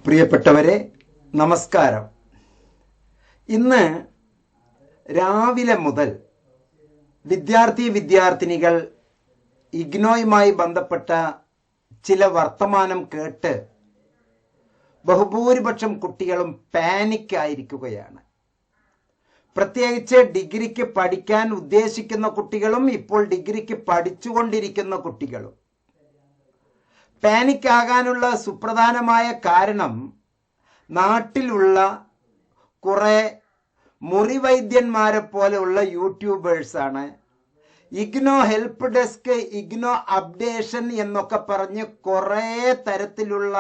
പ്രിയപ്പെട്ടവരെ നമസ്കാരം. ഇന്ന് രാവിലെ മുതൽ വിദ്യാർത്ഥിനികൾ ഇഗ്നോയുമായി ബന്ധപ്പെട്ട ചില വർത്തമാനം കേട്ട് ബഹുഭൂരിപക്ഷം കുട്ടികളും പാനിക് ആയിരിക്കുകയാണ്. പ്രത്യേകിച്ച് ഡിഗ്രിക്ക് പഠിക്കാൻ ഉദ്ദേശിക്കുന്ന കുട്ടികളും ഇപ്പോൾ ഡിഗ്രിക്ക് പഠിച്ചുകൊണ്ടിരിക്കുന്ന കുട്ടികളും പാനിക് ആകാനുള്ള സുപ്രധാനമായ കാരണം നാട്ടിലുള്ള കുറെ മുറിവൈദ്യന്മാരെ പോലെയുള്ള യൂട്യൂബേഴ്സാണ്. IGNOU help desk, IGNOU updation എന്നൊക്കെ പറഞ്ഞ് കുറേ തരത്തിലുള്ള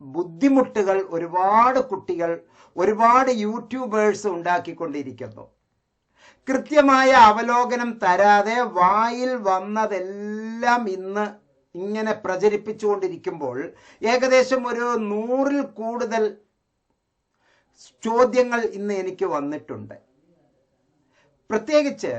ബുദ്ധിമുട്ടുകൾ ഒരുപാട് കുട്ടികൾ, ഒരുപാട് യൂട്യൂബേഴ്സ് ഉണ്ടാക്കിക്കൊണ്ടിരിക്കുന്നു. കൃത്യമായ അവലോകനം തരാതെ വായിൽ വന്നതെല്ലാം ഇന്ന് ഇങ്ങനെ പ്രചരിപ്പിച്ചുകൊണ്ടിരിക്കുമ്പോൾ ഏകദേശം ഒരു 100-ൽ കൂടുതൽ ചോദ്യങ്ങൾ ഇന്ന് എനിക്ക് വന്നിട്ടുണ്ട്. പ്രത്യേകിച്ച്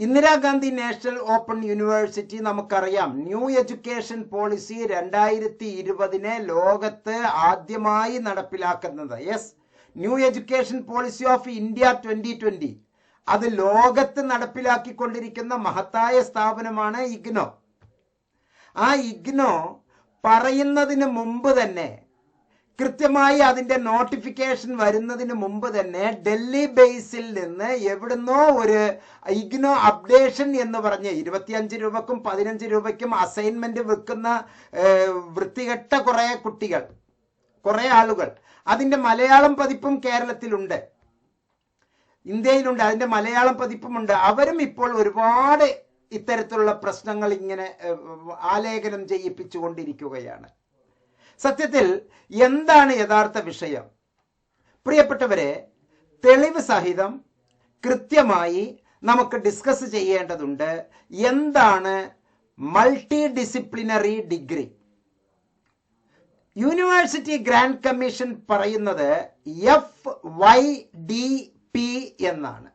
ഇന്ദിരാഗാന്ധി നാഷണൽ ഓപ്പൺ യൂണിവേഴ്സിറ്റി, നമുക്കറിയാം, ന്യൂ എഡ്യൂക്കേഷൻ പോളിസി 2020 ലോകത്ത് ആദ്യമായി നടപ്പിലാക്കുന്നത്. New education policy of India 2020 അത് ലോകത്ത് നടപ്പിലാക്കിക്കൊണ്ടിരിക്കുന്ന മഹത്തായ സ്ഥാപനമാണ് ഇഗ്നോ. ആ ഇഗ്നോ പറയുന്നതിന് മുമ്പ് തന്നെ, കൃത്യമായി അതിന്റെ നോട്ടിഫിക്കേഷൻ വരുന്നതിന് മുമ്പ് തന്നെ ഡൽഹി ബേസിൽ നിന്ന് എവിടുന്നോ ഒരു ഇഗ്നോ അപ്ഡേഷൻ എന്ന് പറഞ്ഞ് 25 രൂപക്കും 15 രൂപയ്ക്കും അസൈൻമെന്റ് വെക്കുന്ന വൃത്തികെട്ട കുറെ കുട്ടികൾ, കുറെ ആളുകൾ, അതിന്റെ മലയാളം പതിപ്പും കേരളത്തിലുണ്ട്, ഇന്ത്യയിലുണ്ട്, അതിന്റെ മലയാളം പതിപ്പുമുണ്ട്. അവരും ഇപ്പോൾ ഒരുപാട് ഇത്തരത്തിലുള്ള പ്രശ്നങ്ങൾ ഇങ്ങനെ ആലേഖനം ചെയ്യിപ്പിച്ചുകൊണ്ടിരിക്കുകയാണ്. സത്യത്തിൽ എന്താണ് യഥാർത്ഥ വിഷയം? പ്രിയപ്പെട്ടവരെ, തെളിവ് സഹിതം കൃത്യമായി നമുക്ക് ഡിസ്കസ് ചെയ്യേണ്ടതുണ്ട്. എന്താണ് multi disciplinary degree? University grant commission പറയുന്നത് FYDP എന്നാണ്.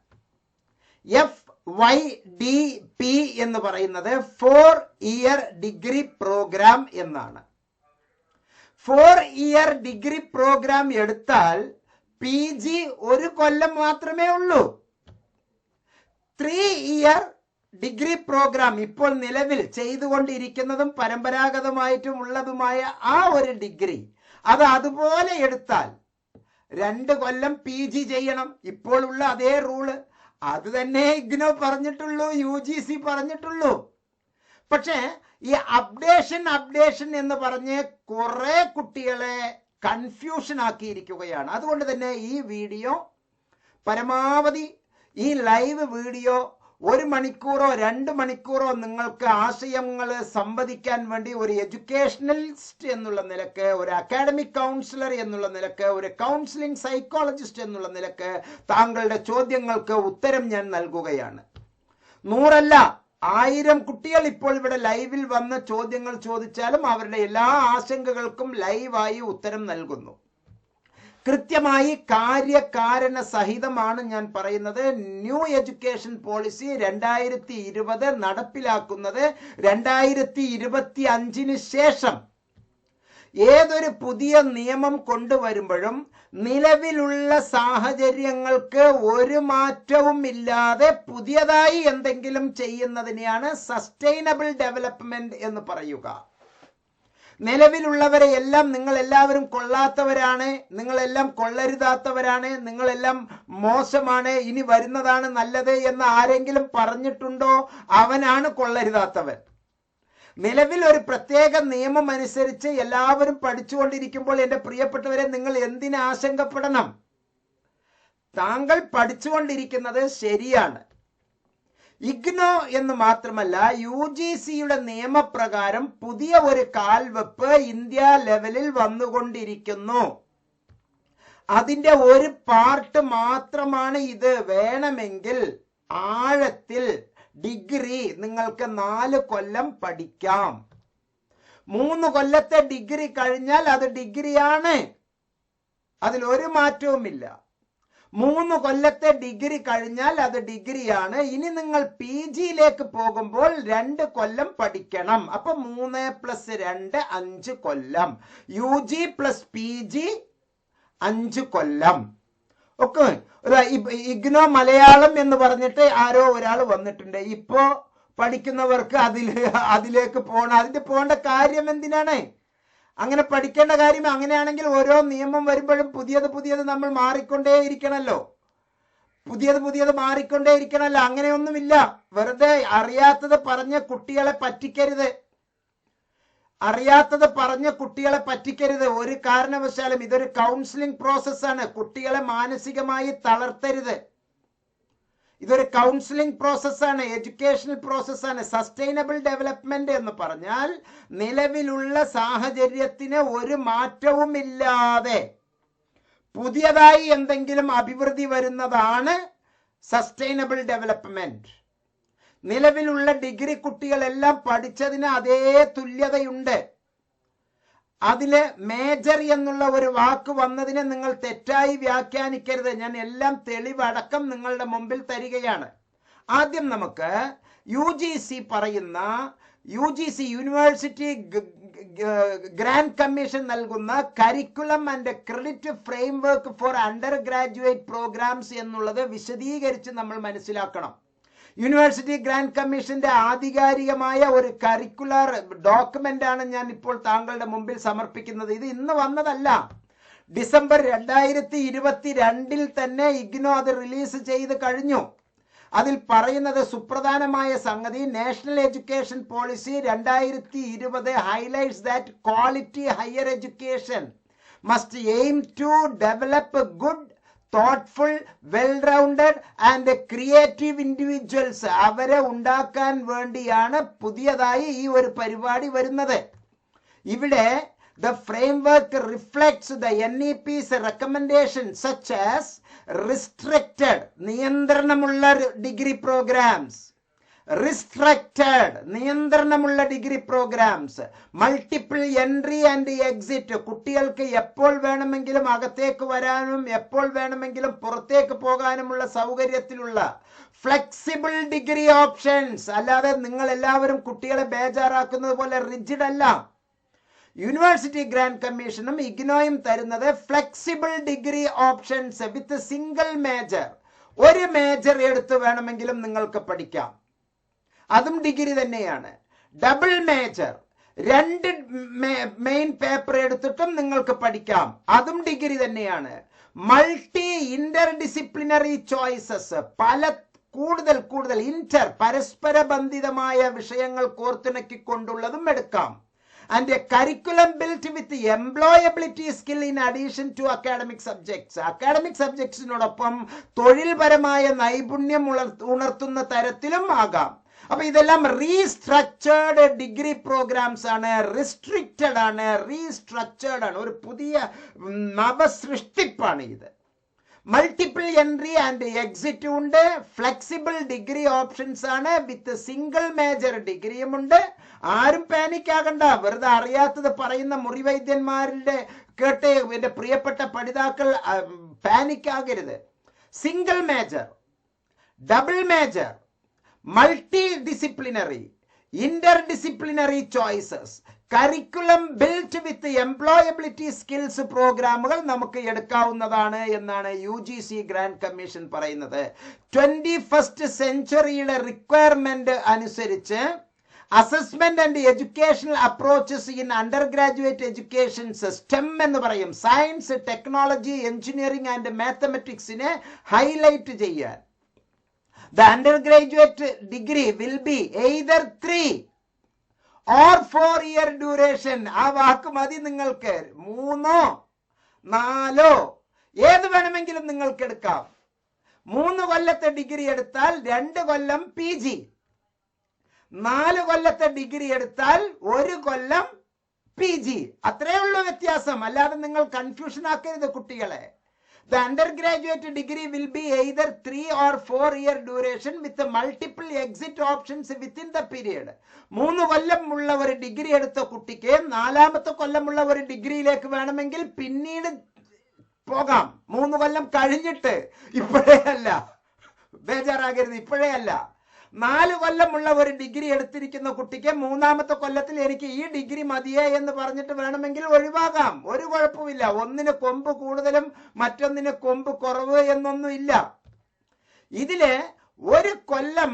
FYDP എന്ന് പറയുന്നത് 4 ഇയർ ഡിഗ്രി പ്രോഗ്രാം എന്നാണ്. 4 ഇയർ ഡിഗ്രി പ്രോഗ്രാം എടുത്താൽ PG 1 കൊല്ലം മാത്രമേ ഉള്ളൂ. 3 ഇയർ ഡിഗ്രി പ്രോഗ്രാം ഇപ്പോൾ നിലവിൽ ചെയ്തുകൊണ്ടിരിക്കുന്നതും പരമ്പരാഗതമായിട്ടും ഉള്ളതുമായ ആ ഒരു ഡിഗ്രി, അത് അതുപോലെ എടുത്താൽ 2 കൊല്ലം PG ചെയ്യണം. ഇപ്പോൾ ഉള്ള അതേ റൂള് അത് തന്നെ ഇഗ്നോ പറഞ്ഞിട്ടുള്ളൂ, UGC പറഞ്ഞിട്ടുള്ളൂ. പക്ഷേ ഈ അപ്ഡേഷൻ എന്ന് പറഞ്ഞ് കുറെ കുട്ടികളെ കൺഫ്യൂഷൻ ആക്കിയിരിക്കുകയാണ്. അതുകൊണ്ട് തന്നെ ഈ വീഡിയോ പരമാവധി, ഈ ലൈവ് വീഡിയോ 1 മണിക്കൂറോ 2 മണിക്കൂറോ നിങ്ങൾക്ക് ആശയങ്ങൾ സംവദിക്കാൻ വേണ്ടി ഒരു എഡ്യൂക്കേഷണലിസ്റ്റ് എന്നുള്ള നിലക്ക്, ഒരു അക്കാഡമിക് കൗൺസിലർ എന്നുള്ള നിലക്ക്, ഒരു കൗൺസിലിംഗ് സൈക്കോളജിസ്റ്റ് എന്നുള്ള നിലക്ക് താങ്കളുടെ ചോദ്യങ്ങൾക്ക് ഉത്തരം ഞാൻ നൽകുകയാണ്. 100 അല്ല, 1000 കുട്ടികൾ ഇപ്പോൾ ഇവിടെ ലൈവിൽ വന്ന് ചോദ്യങ്ങൾ ചോദിച്ചാലും അവരുടെ എല്ലാ ആശങ്കകൾക്കും ലൈവായി ഉത്തരം നൽകുന്നു. കൃത്യമായി കാര്യകാരണ സഹിതമാണ് ഞാൻ പറയുന്നത്. ന്യൂ എഡ്യൂക്കേഷൻ പോളിസി 2020 നടപ്പിലാക്കുന്നത് 2025 ശേഷം. ഏതൊരു പുതിയ നിയമം കൊണ്ടുവരുമ്പോഴും നിലവിലുള്ള സാഹചര്യങ്ങൾക്ക് ഒരു മാറ്റവും ഇല്ലാതെ പുതിയതായി എന്തെങ്കിലും ചെയ്യുന്നതിനെയാണ് സസ്റ്റൈനബിൾ ഡെവലപ്മെന്റ് എന്ന് പറയുക. നിലവിലുള്ളവരെ എല്ലാം നിങ്ങളെല്ലാവരും കൊള്ളാത്തവരാണ്, നിങ്ങളെല്ലാം കൊള്ളരുതാത്തവരാണ്, നിങ്ങളെല്ലാം മോശമാണ്, ഇനി വരുന്നതാണ് നല്ലത് എന്ന് ആരെങ്കിലും പറഞ്ഞിട്ടുണ്ടോ? അവനാണ് കൊള്ളരുതാത്തവൻ. നിലവിൽ ഒരു പ്രത്യേക നിയമം അനുസരിച്ച് എല്ലാവരും പഠിച്ചുകൊണ്ടിരിക്കുമ്പോൾ എൻ്റെ പ്രിയപ്പെട്ടവരെ, നിങ്ങൾ എന്തിന് ആശങ്കപ്പെടണം? താങ്കൾ പഠിച്ചുകൊണ്ടിരിക്കുന്നത് ശരിയാണ്. ഇഗ്നോ എന്ന് മാത്രമല്ല, UGCയുടെ നിയമപ്രകാരം പുതിയ ഒരു കാൽവെപ്പ് ഇന്ത്യ ലെവലിൽ വന്നുകൊണ്ടിരിക്കുന്നു. അതിന്റെ ഒരു പാർട്ട് മാത്രമാണ് ഇത്. വേണമെങ്കിൽ ആഴത്തിൽ ഡിഗ്രി നിങ്ങൾക്ക് 4 കൊല്ലം പഠിക്കാം. 3 കൊല്ലത്തെ ഡിഗ്രി കഴിഞ്ഞാൽ അത് ഡിഗ്രിയാണ്, അതിലൊരു മാറ്റവുമില്ല. 3 കൊല്ലത്തെ ഡിഗ്രി കഴിഞ്ഞാൽ അത് ഡിഗ്രിയാണ്. ഇനി നിങ്ങൾ പി ജിയിലേക്ക് പോകുമ്പോൾ 2 കൊല്ലം പഠിക്കണം. അപ്പൊ 3 + 2 5 കൊല്ലം. U G plus P G 5 കൊല്ലം. ഒക്കെ ഇഗ്നോ മലയാളം എന്ന് പറഞ്ഞിട്ട് ആരോ ഒരാൾ വന്നിട്ടുണ്ട്. ഇപ്പോ പഠിക്കുന്നവർക്ക് അതിലേക്ക് പോകണം. അതിന്റെ പോകേണ്ട കാര്യം എന്തിനാണ്? അങ്ങനെ പഠിക്കേണ്ട കാര്യം. അങ്ങനെയാണെങ്കിൽ ഓരോ നിയമം വരുമ്പോഴും പുതിയത് നമ്മൾ മാറിക്കൊണ്ടേയിരിക്കണല്ലോ. പുതിയത് മാറിക്കൊണ്ടേയിരിക്കണല്ലോ. അങ്ങനെയൊന്നുമില്ല. വെറുതെ അറിയാത്തത് പറഞ്ഞ കുട്ടികളെ പറ്റിക്കരുത്. ഒരു കാരണവശാലും. ഇതൊരു കൗൺസിലിംഗ് പ്രോസസ്സാണ്. കുട്ടികളെ മാനസികമായി തളർത്തരുത്. ഇതൊരു കൗൺസിലിംഗ് പ്രോസസ്സാണ്, എഡ്യൂക്കേഷണൽ പ്രോസസ്സാണ്. സസ്റ്റൈനബിൾ ഡെവലപ്മെന്റ് എന്ന് പറഞ്ഞാൽ നിലവിലുള്ള സാഹചര്യത്തിന് ഒരു മാറ്റവുമില്ലാതെ പുതിയതായി എന്തെങ്കിലും അഭിവൃദ്ധി വരുന്നതാണ് സസ്റ്റൈനബിൾ ഡെവലപ്മെന്റ്. നിലവിലുള്ള ഡിഗ്രി കുട്ടികളെല്ലാം പഠിച്ചതിന് അതേ തുല്യതയുണ്ട്. അതില് മേജർ എന്നുള്ള ഒരു വാക്ക് വന്നതിനെ നിങ്ങൾ തെറ്റായി വ്യാഖ്യാനിക്കരുത്. ഞാൻ എല്ലാം തെളിവടക്കം നിങ്ങളുടെ മുമ്പിൽ തരികയാണ്. ആദ്യം നമുക്ക് യുജിസി യൂണിവേഴ്സിറ്റി ഗ്രാൻഡ് കമ്മീഷൻ നൽകുന്ന curriculum and credit framework for undergraduate programs എന്നുള്ളത് വിശദീകരിച്ച് നമ്മൾ മനസ്സിലാക്കണം. യൂണിവേഴ്സിറ്റി ഗ്രാൻഡ് കമ്മീഷന്റെ ആധികാരികമായ ഒരു കരിക്കുലർ ഡോക്യുമെന്റ് ആണ് ഞാൻ ഇപ്പോൾ താങ്കളുടെ മുമ്പിൽ സമർപ്പിക്കുന്നത്. ഇത് ഇന്ന് വന്നതല്ല. ഡിസംബർ 2022 തന്നെ ഇഗ്നോ അത് റിലീസ് ചെയ്ത് കഴിഞ്ഞു. അതിൽ പറയുന്നത് സുപ്രധാനമായ സംഗതി, national education policy 2020 highlights that quality higher education must aim to develop good thoughtful, well-rounded and creative individuals. അവരെ ഉണ്ടാക്കാൻ വേണ്ടിയാണ് പുതിയതായി ഈ ഒരു പരിപാടി വരുന്നത്. ഇവിടെ the framework reflects the NEP's recommendations such as restricted നിയന്ത്രണമുള്ള ഡിഗ്രി പ്രോഗ്രാംസ്, നിയന്ത്രണമുള്ള degree programmes, multiple entry and exit, കുട്ടികൾക്ക് എപ്പോൾ വേണമെങ്കിലും അകത്തേക്ക് വരാനും എപ്പോൾ വേണമെങ്കിലും പുറത്തേക്ക് പോകാനുമുള്ള സൗകര്യത്തിലുള്ള ഫ്ലെക്സിബിൾ ഡിഗ്രി ഓപ്ഷൻസ്. അല്ലാതെ നിങ്ങൾ എല്ലാവരും കുട്ടികളെ ബേജാറാക്കുന്നത് പോലെ റിജിഡ് അല്ല. യൂണിവേഴ്സിറ്റി ഗ്രാൻഡ് കമ്മീഷനും ഇഗ്നോയും തരുന്നത് ഫ്ലെക്സിബിൾ ഡിഗ്രി ഓപ്ഷൻസ് വിത്ത് സിംഗിൾ മേജർ. ഒരു മേജർ എടുത്ത് വേണമെങ്കിലും നിങ്ങൾക്ക് പഠിക്കാം, അതും ഡിഗ്രി തന്നെയാണ്. ഡബിൾ മേജർ, 2 മെയിൻ പേപ്പർ എടുത്തിട്ടും നിങ്ങൾക്ക് പഠിക്കാം, അതും ഡിഗ്രി തന്നെയാണ്. മൾട്ടി ഇന്റർ ഡിസിപ്ലിനറി ചോയ്സസ്, കൂടുതൽ പരസ്പര ബന്ധിതമായ വിഷയങ്ങൾ കോർത്തിണക്കിക്കൊണ്ടുള്ളതും എടുക്കാം. And a curriculum built with employability skill in addition to academic subjects. Academic സബ്ജക്ട്സിനോടൊപ്പം തൊഴിൽപരമായ നൈപുണ്യം ഉണർത്തുന്ന തരത്തിലും ആകാം. അപ്പൊ ഇതെല്ലാം റീസ്ട്രക്ചേർഡ് ഡിഗ്രി പ്രോഗ്രാംസ് ആണ്, റിസ്ട്രിക്റ്റഡ് ആണ്, റീസ്ട്രക്ചേർഡ് ആണ്, ഒരു പുതിയ നവസൃഷ്ടിപ്പാണ് ഇത്. മൾട്ടിപ്പിൾ എൻട്രി ആൻഡ് എക്സിറ്റ് ഉണ്ട്, ഫ്ലെക്സിബിൾ ഡിഗ്രി ഓപ്ഷൻസ് ആണ്, വിത്ത് സിംഗിൾ മേജർ ഡിഗ്രിയും ഉണ്ട്. ആരും പാനിക് ആകണ്ട. വെറുതെ അറിയാത്തത് പറയുന്ന മുറിവൈദ്യന്മാരുടെ കേട്ട് എന്റെ പ്രിയപ്പെട്ട പഠിതാക്കൾ പാനിക് ആകരുത്. Single major, double major, multi disciplinary, interdisciplinary choices, curriculum built with employability skills പ്രോഗ്രാമുകൾ നമുക്ക് എടുക്കാവുന്നതാണ് എന്നാണ് UGC ഗ്രാൻഡ് കമ്മീഷൻ പറയുന്നത്. 21st സെഞ്ചുറിയുടെ റിക്വയർമെന്റ് അനുസരിച്ച് assessment and educational approaches in undergraduate education STEM എന്ന് പറയും, സയൻസ്, ടെക്നോളജി, എഞ്ചിനീയറിംഗ് ആൻഡ് മാത്തമെറ്റിക്സിനെ ഹൈലൈറ്റ് ചെയ്യാൻ. The undergraduate degree will be either 3 or 4-year duration. ആ വാക്ക് മതി നിങ്ങൾക്ക്. 3 4 ഏത് വേണമെങ്കിലും നിങ്ങൾക്ക് എടുക്കാം. 3 കൊല്ലത്തെ ഡിഗ്രി എടുത്താൽ 2 കൊല്ലം PG, 4 കൊല്ലത്തെ ഡിഗ്രി എടുത്താൽ 1 കൊല്ലം PG. അത്രേ ഉള്ളൂ വ്യത്യാസം. അല്ലാതെ നിങ്ങൾ കൺഫ്യൂഷൻ ആക്കരുത് കുട്ടികളെ. The undergraduate degree will be either 3 or 4-year duration with multiple exit options within the period. 3 കൊല്ലമുള്ള ഒരു ഡിഗ്രി എടുത്ത കുട്ടിക്ക് 4ാമത്തെ കൊല്ലമുള്ള ഒരു ഡിഗ്രിയിലേക്ക് വേണമെങ്കിൽ പിന്നീട് പോകാം. 3 കൊല്ലം കഴിഞ്ഞിട്ട്, ഇപ്പോഴേ അല്ല, ബേജാറാകരുത്, ഇപ്പോഴേ അല്ല. 4 കൊല്ലമുള്ള ഒരു ഡിഗ്രി എടുത്തിരിക്കുന്ന കുട്ടിക്ക് 3ാമത്തെ കൊല്ലത്തിൽ എനിക്ക് ഈ ഡിഗ്രി മതിയേ എന്ന് പറഞ്ഞിട്ട് വേണമെങ്കിൽ ഒഴിവാകാം. ഒരു കുഴപ്പമില്ല. ഒന്നിന് കൊമ്പ് കൂടുതലും മറ്റൊന്നിന് കൊമ്പ് കുറവ് എന്നൊന്നും ഇല്ല. ഇതില് 1 കൊല്ലം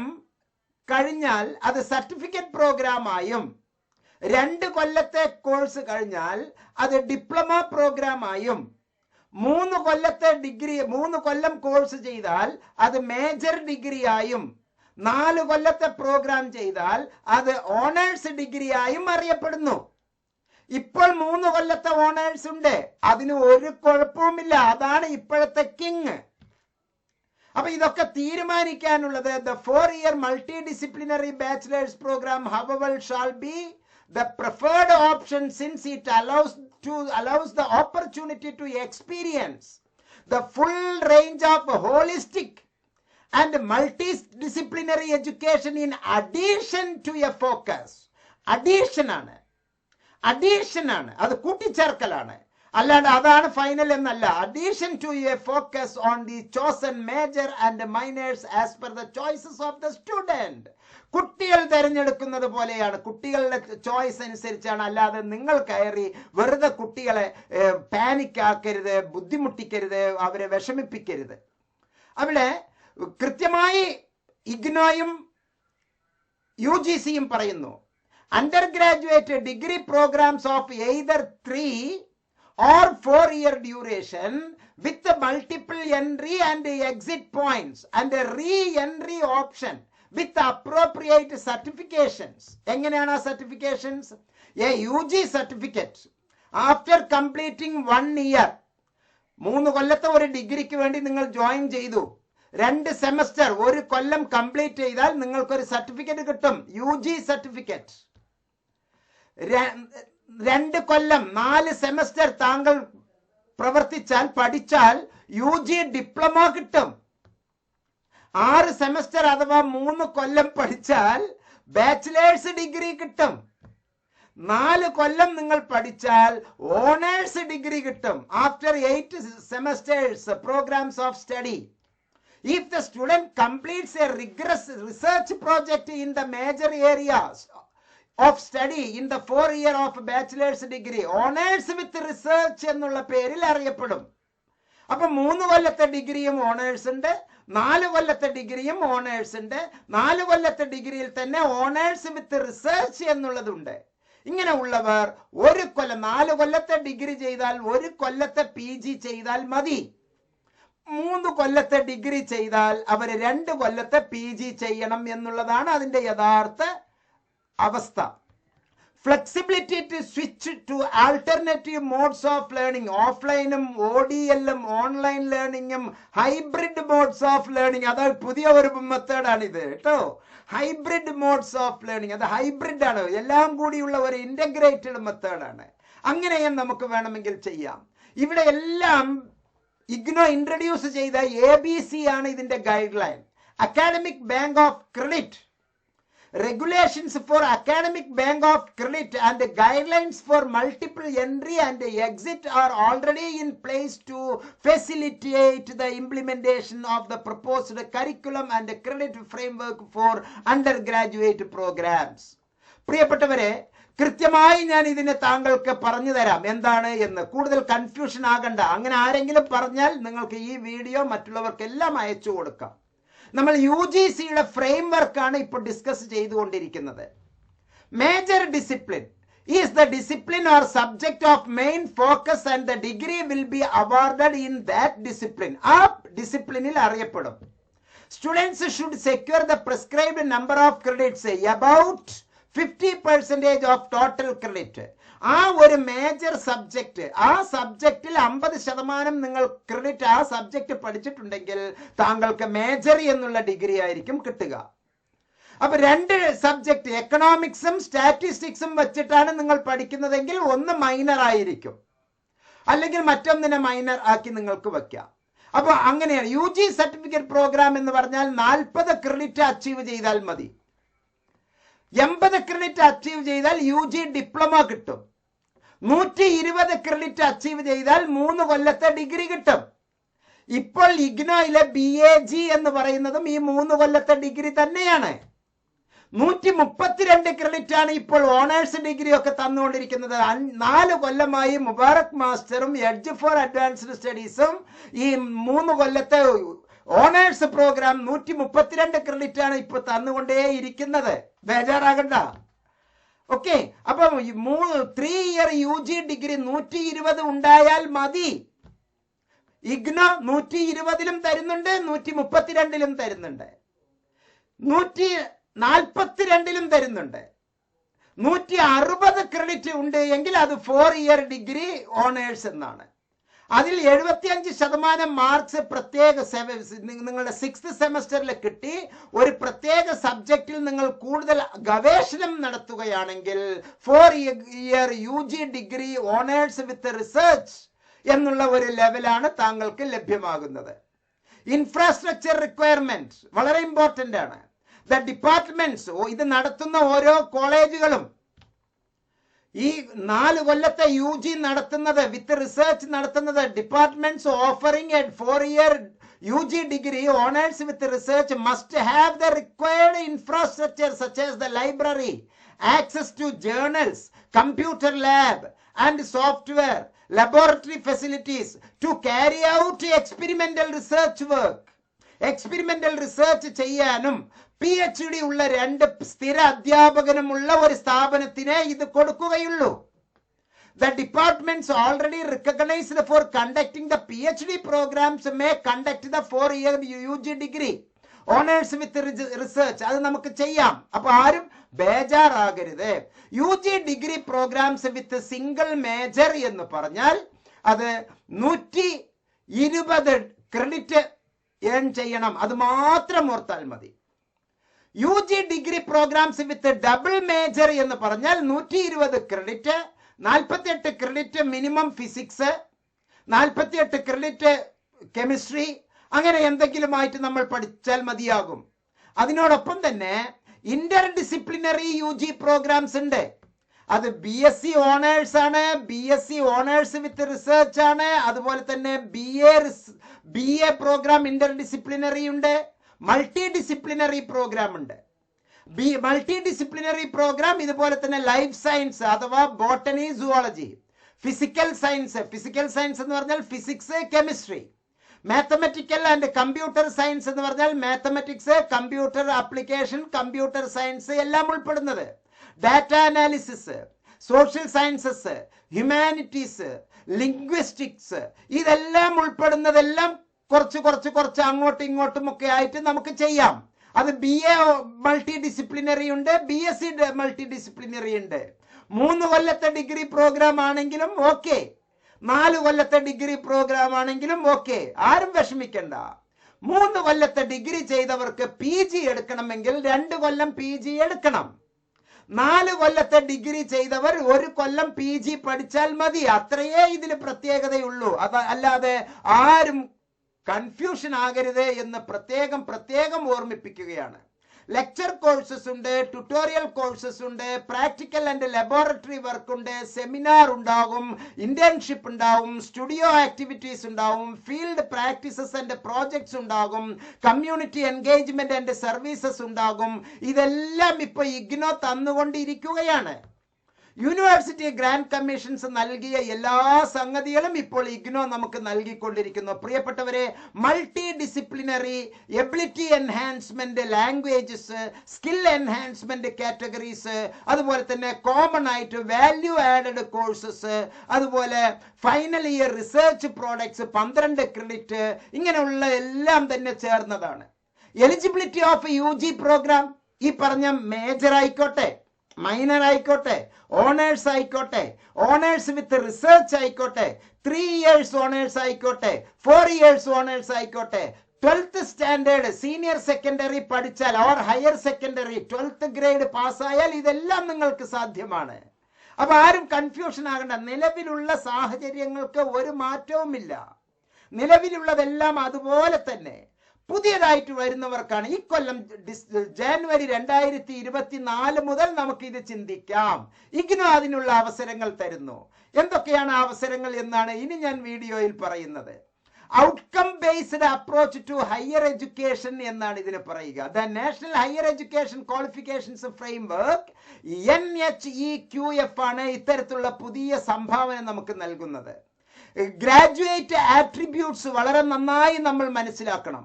കഴിഞ്ഞാൽ അത് സർട്ടിഫിക്കറ്റ് പ്രോഗ്രാമായും 2 കൊല്ലത്തെ കോഴ്സ് കഴിഞ്ഞാൽ അത് ഡിപ്ലോമ പ്രോഗ്രാമായും 3 കൊല്ലത്തെ ഡിഗ്രി 3 കൊല്ലം കോഴ്സ് ചെയ്താൽ അത് മേജർ ഡിഗ്രിയായും 4 കൊല്ലത്തെ പ്രോഗ്രാം ചെയ്താൽ അത് ഓണേഴ്സ് ഡിഗ്രിയായും അറിയപ്പെടുന്നു. ഇപ്പോൾ 3 കൊല്ലത്തെ ഓണേഴ്സ് ഉണ്ട്, അതിന് ഒരു കുഴപ്പവുമില്ല. അതാണ് ഇപ്പോഴത്തെ കിങ്. അപ്പൊ ഇതൊക്കെ തീരുമാനിക്കാനുള്ളത് the 4-year multidisciplinary bachelor's program however shall be the preferred option since it allows the opportunity to experience the full range of holistic and multidisciplinary education in addition to a focus. addition ആണ്, അത് കൂട്ടിച്ചേർക്കലാണ്, അല്ലാണ്ട് അതാണ് final എന്നല്ല. Addition to a focus on the chosen major and minors as per the choices of the student. കുട്ടികൾ തിരഞ്ഞെടുക്കുന്നത് പോലെയാണ്, കുട്ടികളുടെ choice അനുസരിച്ചാണ്. അല്ലാതെ നിങ്ങൾ കയറി വെറുതെ കുട്ടികളെ പാനിക് ആക്കരുത്, ബുദ്ധിമുട്ടിക്കരുത്, അവരെ വിഷമിപ്പിക്കരുത്. അവിടെ കൃത്യമായി ഇഗ്നോയും UGCയും പറയുന്നു, undergraduate degree programs of either 3 or 4-year duration with the multiple entry and exit points and a re-entry option with appropriate certifications. എങ്ങനെയാണ് ആ certifications? A UG certificate after completing 1 year. 3 കൊല്ലത്തെ ഒരു ഡിഗ്രിക്ക് വേണ്ടി നിങ്ങൾ ജോയിൻ ചെയ്തു, 2 semester 1 കൊല്ലം complete ചെയ്താൽ നിങ്ങൾക്കൊരു സർട്ടിഫിക്കറ്റ് കിട്ടും, UG സർട്ടിഫിക്കറ്റ്. 2 കൊല്ലം 4 സെമസ്റ്റർ താങ്കൾ പ്രവർത്തിച്ചാൽ പഠിച്ചാൽ UG ഡിപ്ലോമ കിട്ടും. 6 സെമസ്റ്റർ അഥവാ 3 കൊല്ലം പഠിച്ചാൽ ബാച്ചിലേഴ്സ് ഡിഗ്രി കിട്ടും. 4 കൊല്ലം നിങ്ങൾ പഠിച്ചാൽ ഓണേഴ്സ് ഡിഗ്രി കിട്ടും. After 8 semesters programs of study, if the student completes a rigorous research project in the major areas of study in the 4-year of bachelor's degree, honors with research എന്നുള്ള പേരിൽ അറിയപ്പെടും. അപ്പൊ 3 കൊല്ലത്തെ ഡിഗ്രിയും ഓണേഴ്സ് ഉണ്ട്, 4 കൊല്ലത്തെ ഡിഗ്രിയും owners ഉണ്ട്. 4 കൊല്ലത്തെ ഡിഗ്രിയിൽ തന്നെ ഓണേഴ്സ് വിത്ത് റിസർച്ച് എന്നുള്ളതുണ്ട്. ഇങ്ങനെ ഉള്ളവർ 1 കൊല്ലം 4 കൊല്ലത്തെ ഡിഗ്രി ചെയ്താൽ 1 കൊല്ലത്തെ PG ചെയ്താൽ മതി. 3 കൊല്ലത്തെ ഡിഗ്രി ചെയ്താൽ അവർ 2 കൊല്ലത്തെ PG ചെയ്യണം എന്നുള്ളതാണ് അതിന്റെ യഥാർത്ഥ അവസ്ഥ. Flexibility to switch to alternative modes of learning, ഓഫ്ലൈനും ODLഉം ഓൺലൈൻ ലേണിംഗും ഹൈബ്രിഡ് മോഡ്സ് ഓഫ് ലേണിംഗ്, അത് പുതിയ ഒരു മെത്തേഡാണ് ഇത് കേട്ടോ. ഹൈബ്രിഡ് മോഡ്സ് ഓഫ് ലേണിംഗ്, അത് ഹൈബ്രിഡ് ആണ്, എല്ലാം കൂടിയുള്ള ഒരു ഇന്റഗ്രേറ്റഡ് മെത്തേഡാണ്. അങ്ങനെയും നമുക്ക് വേണമെങ്കിൽ ചെയ്യാം. ഇവിടെ എല്ലാം ഇഗ്നോ ഇൻട്രൊഡ്യൂസ് ചെയ്ത ABC ആണ് ഇതിന്റെ guide line. Academic bank of credit, regulations for academic bank of credit and the guidelines for multiple entry and exit are already in place to facilitate the implementation of the proposed curriculum and credit framework for undergraduate programs. പ്രിയപ്പെട്ടവരെ, കൃത്യമായി ഞാൻ ഇതിനെ താങ്കൾക്ക് പറഞ്ഞു തരാം എന്താണ് എന്ന്. കൂടുതൽ കൺഫ്യൂഷൻ ആകണ്ട. അങ്ങനെ ആരെങ്കിലും പറഞ്ഞാൽ നിങ്ങൾക്ക് ഈ വീഡിയോ മറ്റുള്ളവർക്കെല്ലാം അയച്ചു കൊടുക്കാം. നമ്മൾ UGCയുടെ ഫ്രെയിംവർക്കാണ് ഇപ്പോൾ ഡിസ്കസ് ചെയ്തുകൊണ്ടിരിക്കുന്നത്. Major discipline is the discipline or subject of main focus and the degree will be awarded in that discipline. ആ ഡിസിപ്ലിനിൽ അറിയപ്പെടും. Students should secure the prescribed number of credits about 50% of total credit. ആ ഒരു major subject, ആ സബ്ജക്റ്റിൽ 50% നിങ്ങൾ credit ആ subject പഠിച്ചിട്ടുണ്ടെങ്കിൽ താങ്കൾക്ക് മേജർ എന്നുള്ള ഡിഗ്രി ആയിരിക്കും കിട്ടുക. അപ്പൊ 2 സബ്ജക്റ്റ് എക്കണോമിക്സും സ്റ്റാറ്റിസ്റ്റിക്സും വെച്ചിട്ടാണ് നിങ്ങൾ പഠിക്കുന്നതെങ്കിൽ ഒന്ന് മൈനർ ആയിരിക്കും, അല്ലെങ്കിൽ മറ്റൊന്നിനെ മൈനർ ആക്കി നിങ്ങൾക്ക് വെക്കാം. അപ്പൊ അങ്ങനെയാണ് UG സർട്ടിഫിക്കറ്റ് പ്രോഗ്രാം എന്ന് പറഞ്ഞാൽ 40 ക്രെഡിറ്റ് അച്ചീവ് ചെയ്താൽ മതി. 80 ക്രെഡിറ്റ് അച്ചീവ് ചെയ്താൽ UG ഡിപ്ലോമ കിട്ടും. 120 ക്രെഡിറ്റ് അച്ചീവ് ചെയ്താൽ 3 കൊല്ലത്തെ ഡിഗ്രി കിട്ടും. ഇപ്പോൾ ഇഗ്നോയിലെ BAG എന്ന് പറയുന്നതും ഈ 3 കൊല്ലത്തെ ഡിഗ്രി തന്നെയാണ്. 132 ക്രെഡിറ്റ് ആണ് ഇപ്പോൾ ഓണേഴ്സ് ഡിഗ്രി ഒക്കെ തന്നുകൊണ്ടിരിക്കുന്നത്. 4 കൊല്ലമായി മുബാറക് മാസ്റ്ററും എഡ്ജ് ഫോർ അഡ്വാൻസ്ഡ് സ്റ്റഡീസും ഈ 3 കൊല്ലത്തെ ഓണേഴ്സ് പ്രോഗ്രാം 132 ക്രെഡിറ്റ് ആണ് ഇപ്പൊ തന്നുകൊണ്ടേ ഇരിക്കുന്നത്. ബേജാറാകണ്ട. ഓക്കെ, അപ്പം 3 ഇയർ UG ഡിഗ്രി 120 ഉണ്ടായാൽ മതി. ഇഗ്നോ 120ലും തരുന്നുണ്ട്, 132ലും തരുന്നുണ്ട്, 142ലും തരുന്നുണ്ട്. 160 ക്രെഡിറ്റ് ഉണ്ട് എങ്കിൽ അത് 4 ഇയർ ഡിഗ്രി ഓണേഴ്സ് എന്നാണ്. അതിൽ 75% മാർക്സ് പ്രത്യേക നിങ്ങളുടെ 6th സെമസ്റ്ററിൽ കിട്ടി ഒരു പ്രത്യേക സബ്ജക്റ്റിൽ നിങ്ങൾ കൂടുതൽ ഗവേഷണം നടത്തുകയാണെങ്കിൽ 4 year UG degree honours with research എന്നുള്ള ഒരു ലെവലാണ് താങ്കൾക്ക് ലഭ്യമാകുന്നത്. ഇൻഫ്രാസ്ട്രക്ചർ റിക്വയർമെന്റ് വളരെ ഇമ്പോർട്ടന്റ് ആണ്. ദ ഡിപ്പാർട്ട്മെന്റ്സ്, ഇത് നടത്തുന്ന ഓരോ കോളേജുകളും ഈ 4 കൊല്ലത്തെ UG നടത്തുന്നത് വിത്ത് റിസർച്ച് നടത്തുന്നത് departments offering a 4 year UG degree honours with research must have the required infrastructure such as the library, access to journals, computer lab and software, laboratory facilities to carry out experimental research work. Experimental research ചെയ്യാനും PhD ഉള്ള 2 സ്ഥിര അധ്യാപകനുമുള്ള ഒരു സ്ഥാപനത്തിനെ ഇത് കൊടുക്കുകയുള്ളൂ. The departments already recognized for conducting the PhD programs may conduct the 4 year UG degree honors with research. അത് നമുക്ക് ചെയ്യാം. അപ്പൊ ആരും ബേജാറാകരുത്. UG degree programs with single major എന്ന് പറഞ്ഞാൽ അത് 120 ക്രെഡിറ്റ് ഏൺ ചെയ്യണം. അത് മാത്രം ഓർത്താൽ മതി. UG degree programs with double major എന്ന് പറഞ്ഞാൽ 120 credit, 48 credit minimum physics, 48 credit chemistry, അങ്ങനെ എന്തെങ്കിലുമായിട്ട് നമ്മൾ പഠിച്ചാൽ മതിയാകും. അതിനോടൊപ്പം തന്നെ ഇന്റർ ഡിസിപ്ലിനറി UG പ്രോഗ്രാംസ് ഉണ്ട്. അത് BSc ഓണേഴ്സ് ആണ്, BSc ഓണേഴ്സ് വിത്ത് റിസർച്ച് ആണ്. അതുപോലെ തന്നെ BA പ്രോഗ്രാം ഇന്റർ ഡിസിപ്ലിനറി ഉണ്ട്, മൾട്ടി ഡിസിപ്ലിനറി പ്രോഗ്രാം ഉണ്ട്. മൾട്ടി ഡിസിപ്ലിനറി പ്രോഗ്രാം ഇതുപോലെ തന്നെ ലൈഫ് സയൻസ് അഥവാ ബോട്ടണി, സുവോളജി, ഫിസിക്കൽ സയൻസ് എന്ന് പറഞ്ഞാൽ physics, chemistry, mathematical and computer science എന്ന് പറഞ്ഞാൽ mathematics, computer application, computer science എല്ലാം ഉൾപ്പെടുന്നത്, data analysis, social sciences, humanities, linguistics, ഇതെല്ലാം ഉൾപ്പെടുന്നതെല്ലാം കുറച്ച് അങ്ങോട്ടും ഇങ്ങോട്ടും ഒക്കെ ആയിട്ട് നമുക്ക് ചെയ്യാം. അത് BA മൾട്ടി ഡിസിപ്ലിനറി ഉണ്ട്, BSc മൾട്ടി ഡിസിപ്ലിനറി ഉണ്ട്. 3 കൊല്ലത്തെ ഡിഗ്രി പ്രോഗ്രാം ആണെങ്കിലും ഓക്കെ, 4 കൊല്ലത്തെ ഡിഗ്രി പ്രോഗ്രാം ആണെങ്കിലും ഓക്കെ, ആരും വിഷമിക്കണ്ട. 3 കൊല്ലത്തെ ഡിഗ്രി ചെയ്തവർക്ക് PG എടുക്കണമെങ്കിൽ 2 കൊല്ലം PG എടുക്കണം. 4 കൊല്ലത്തെ ഡിഗ്രി ചെയ്തവർ 1 കൊല്ലം PG പഠിച്ചാൽ മതി. അത്രയേ ഇതിന് പ്രത്യേകതയുള്ളൂ. അല്ലാതെ ആരും കൺഫ്യൂഷൻ ആകരുത് എന്ന് പ്രത്യേകം ഓർമ്മിപ്പിക്കുകയാണ്. ലെക്ചർ കോഴ്സസ് ഉണ്ട്, ട്യൂട്ടോറിയൽ കോഴ്സസ് ഉണ്ട്, പ്രാക്ടിക്കൽ ആൻഡ് ലബോറട്ടറി വർക്ക് ഉണ്ട്, സെമിനാർ ഉണ്ടാകും, ഇന്റേൺഷിപ്പ് ഉണ്ടാവും, സ്റ്റുഡിയോ ആക്ടിവിറ്റീസ് ഉണ്ടാവും, ഫീൽഡ് പ്രാക്ടീസസ് ആൻഡ് പ്രോജക്ട്സ് ഉണ്ടാകും, കമ്മ്യൂണിറ്റി എൻഗേജ്മെന്റ് ആൻഡ് സർവീസസ് ഉണ്ടാകും. ഇതെല്ലാം ഇപ്പൊ ഇഗ്നോ തന്നുകൊണ്ടിരിക്കുകയാണ്. യൂണിവേഴ്സിറ്റി ഗ്രാൻഡ് കമ്മീഷൻസ് നൽകിയ എല്ലാ സംഗതികളും ഇപ്പോൾ ഇഗ്നോ നമുക്ക് നൽകിക്കൊണ്ടിരിക്കുന്നു. പ്രിയപ്പെട്ടവരെ, multi disciplinary ability enhancement languages, skill enhancement categories, അതുപോലെ തന്നെ കോമൺ ആയിട്ട് വാല്യൂ ആഡഡ് കോഴ്സസ്, അതുപോലെ final year research products 12 credit, ഇങ്ങനെയുള്ള എല്ലാം തന്നെ ചേർന്നതാണ്. എലിജിബിലിറ്റി ഓഫ് UG പ്രോഗ്രാം ഈ പറഞ്ഞ മേജർ ആയിക്കോട്ടെ, മൈനർ ആയിക്കോട്ടെ, ഓണേഴ്സ് ആയിക്കോട്ടെ, ഓണേഴ്സ് വിത്ത് റിസർച്ച് ആയിക്കോട്ടെ, 3 ഇയേഴ്സ് ഓണേഴ്സ് ആയിക്കോട്ടെ, 4 ഇയേഴ്സ് ഓണേഴ്സ് ആയിക്കോട്ടെ, 12th സ്റ്റാൻഡേർഡ് സീനിയർ സെക്കൻഡറി പഠിച്ചാൽ or higher secondary 12th grade പാസ്സായാൽ ഇതെല്ലാം നിങ്ങൾക്ക് സാധ്യമാണ്. അപ്പൊ ആരും കൺഫ്യൂഷൻ ആകണ്ട. നിലവിലുള്ള സാഹചര്യങ്ങൾക്ക് ഒരു മാറ്റവുമില്ല. നിലവിലുള്ളതെല്ലാം അതുപോലെ തന്നെ. പുതിയതായിട്ട് വരുന്നവർക്കാണ്. ഈ കൊല്ലം ജനുവരി 2024 മുതൽ നമുക്ക് ഇത് ചിന്തിക്കാം. ഇഗ്നോ അതിനുള്ള അവസരങ്ങൾ തരുന്നു. എന്തൊക്കെയാണ് അവസരങ്ങൾ എന്നാണ് ഇനി ഞാൻ വീഡിയോയിൽ പറയുന്നത്. Outcome based approach to higher education എന്നാണ് ഇതിന് പറയുക. The national higher education qualifications framework NHEQF ആണ് ഇത്തരത്തിലുള്ള പുതിയ സംഭാവന നമുക്ക് നൽകുന്നത്. ഗ്രാജുവേറ്റ് ആട്രിബ്യൂട്ട്സ് വളരെ നന്നായി നമ്മൾ മനസ്സിലാക്കണം.